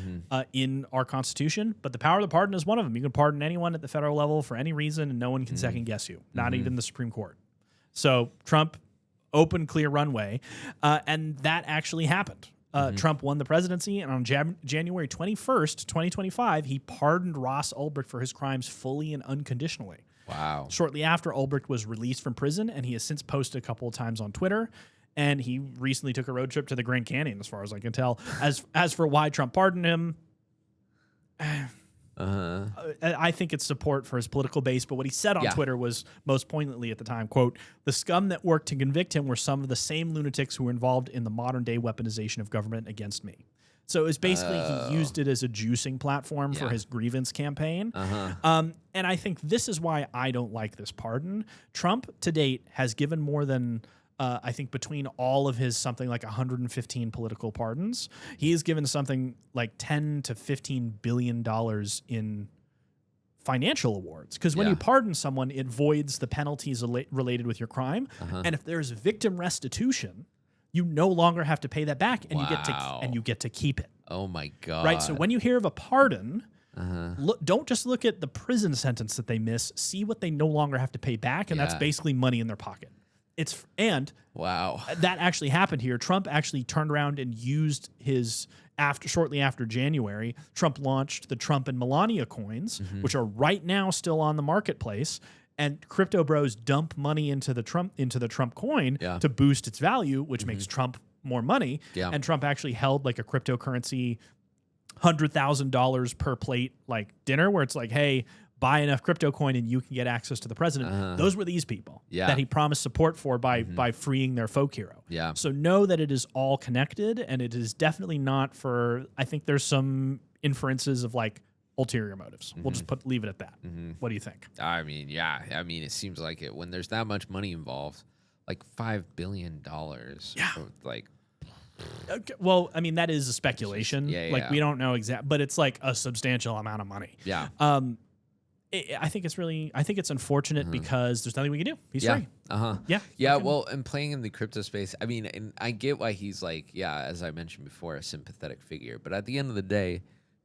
in our Constitution, but the power of the pardon is one of them. You can pardon anyone at the federal level for any reason, and no one can second guess you, not even the Supreme Court. So Trump, open, clear runway, and that actually happened. Trump won the presidency, and on January 21st, 2025, he pardoned Ross Ulbricht for his crimes fully and unconditionally. Wow. Shortly after, Ulbricht was released from prison, and he has since posted a couple of times on Twitter. And he recently took a road trip to the Grand Canyon, as far as I can tell. As for why Trump pardoned him, I think it's support for his political base. But what he said on Twitter was most poignantly at the time, quote, "The scum that worked to convict him were some of the same lunatics who were involved in the modern-day weaponization of government against me." So it was basically he used it as a juicing platform for his grievance campaign. And I think this is why I don't like this pardon. Trump, to date, has given more than... I think between all of his something like 115 political pardons, he has given something like $10 to $15 billion in financial awards. Because when you pardon someone, it voids the penalties related with your crime. And if there's victim restitution, you no longer have to pay that back, and you get to keep it. Oh my God! Right. So when you hear of a pardon. Don't just look at the prison sentence that they miss. See what they no longer have to pay back, and that's basically money in their pocket. Wow, that actually happened here. Trump actually turned around and used his shortly after January. Trump launched the Trump and Melania coins, which are right now still on the marketplace. And crypto bros dump money into the Trump coin to boost its value, which makes Trump more money. And Trump actually held like a cryptocurrency $100,000 per plate like dinner, where it's like, hey, buy enough crypto coin and you can get access to the president. Those were these people that he promised support for by freeing their folk hero. So know that it is all connected, and it is definitely not for, I think there's some inferences of like ulterior motives. We'll just leave it at that. What do you think? I mean, it seems like it when there's that much money involved, like $5 billion. Like, okay, well, I mean, that is a speculation. We don't know exact, but it's like a substantial amount of money. I think it's unfortunate because there's nothing we can do. He's free. Well, and playing in the crypto space, I mean, and I get why he's like, as I mentioned before, a sympathetic figure. But at the end of the day,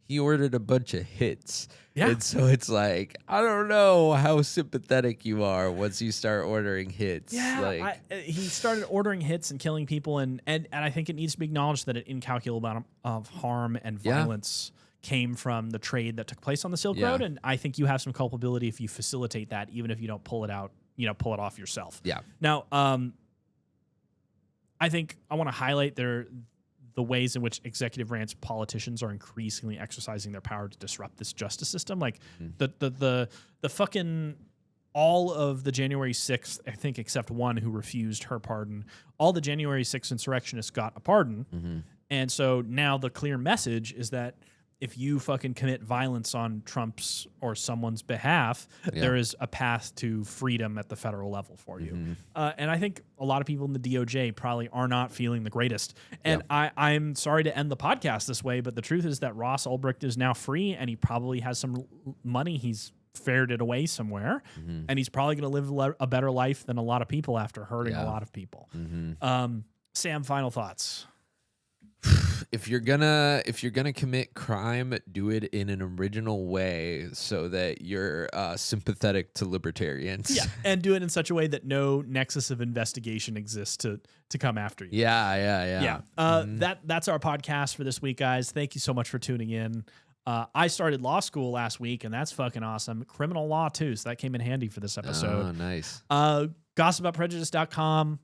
he ordered a bunch of hits. And so it's like, I don't know how sympathetic you are once you start ordering hits. He started ordering hits and killing people, and I think it needs to be acknowledged that an incalculable amount of harm and violence came from the trade that took place on the Silk Road, and I think you have some culpability if you facilitate that, even if you don't pull it out, pull it off yourself. Now, I think I want to highlight the ways in which executive branch politicians are increasingly exercising their power to disrupt this justice system. Like the fucking all of the January 6th, I think, except one who refused her pardon, all the January 6th insurrectionists got a pardon, and so now the clear message is that if you fucking commit violence on Trump's or someone's behalf, there is a path to freedom at the federal level for you. And I think a lot of people in the DOJ probably are not feeling the greatest. And I'm sorry to end the podcast this way, but the truth is that Ross Ulbricht is now free, and he probably has some money. He's fared it away somewhere, and he's probably going to live a better life than a lot of people after hurting a lot of people. Sam, final thoughts. If you're gonna commit crime, do it in an original way so that you're sympathetic to libertarians. And do it in such a way that no nexus of investigation exists to come after you. That's our podcast for this week, guys. Thank you so much for tuning in. I started law school last week, and that's fucking awesome. Criminal law too, so that came in handy for this episode. Oh, nice. Gossipaboutprejudice.com.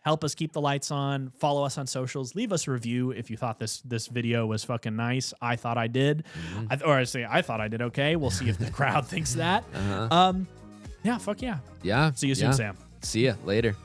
Help us keep the lights on. Follow us on socials. Leave us a review if you thought this video was fucking nice. I thought I did. I thought I did okay. We'll see if the crowd thinks that. Fuck yeah. Yeah. See you soon, Sam. See ya later.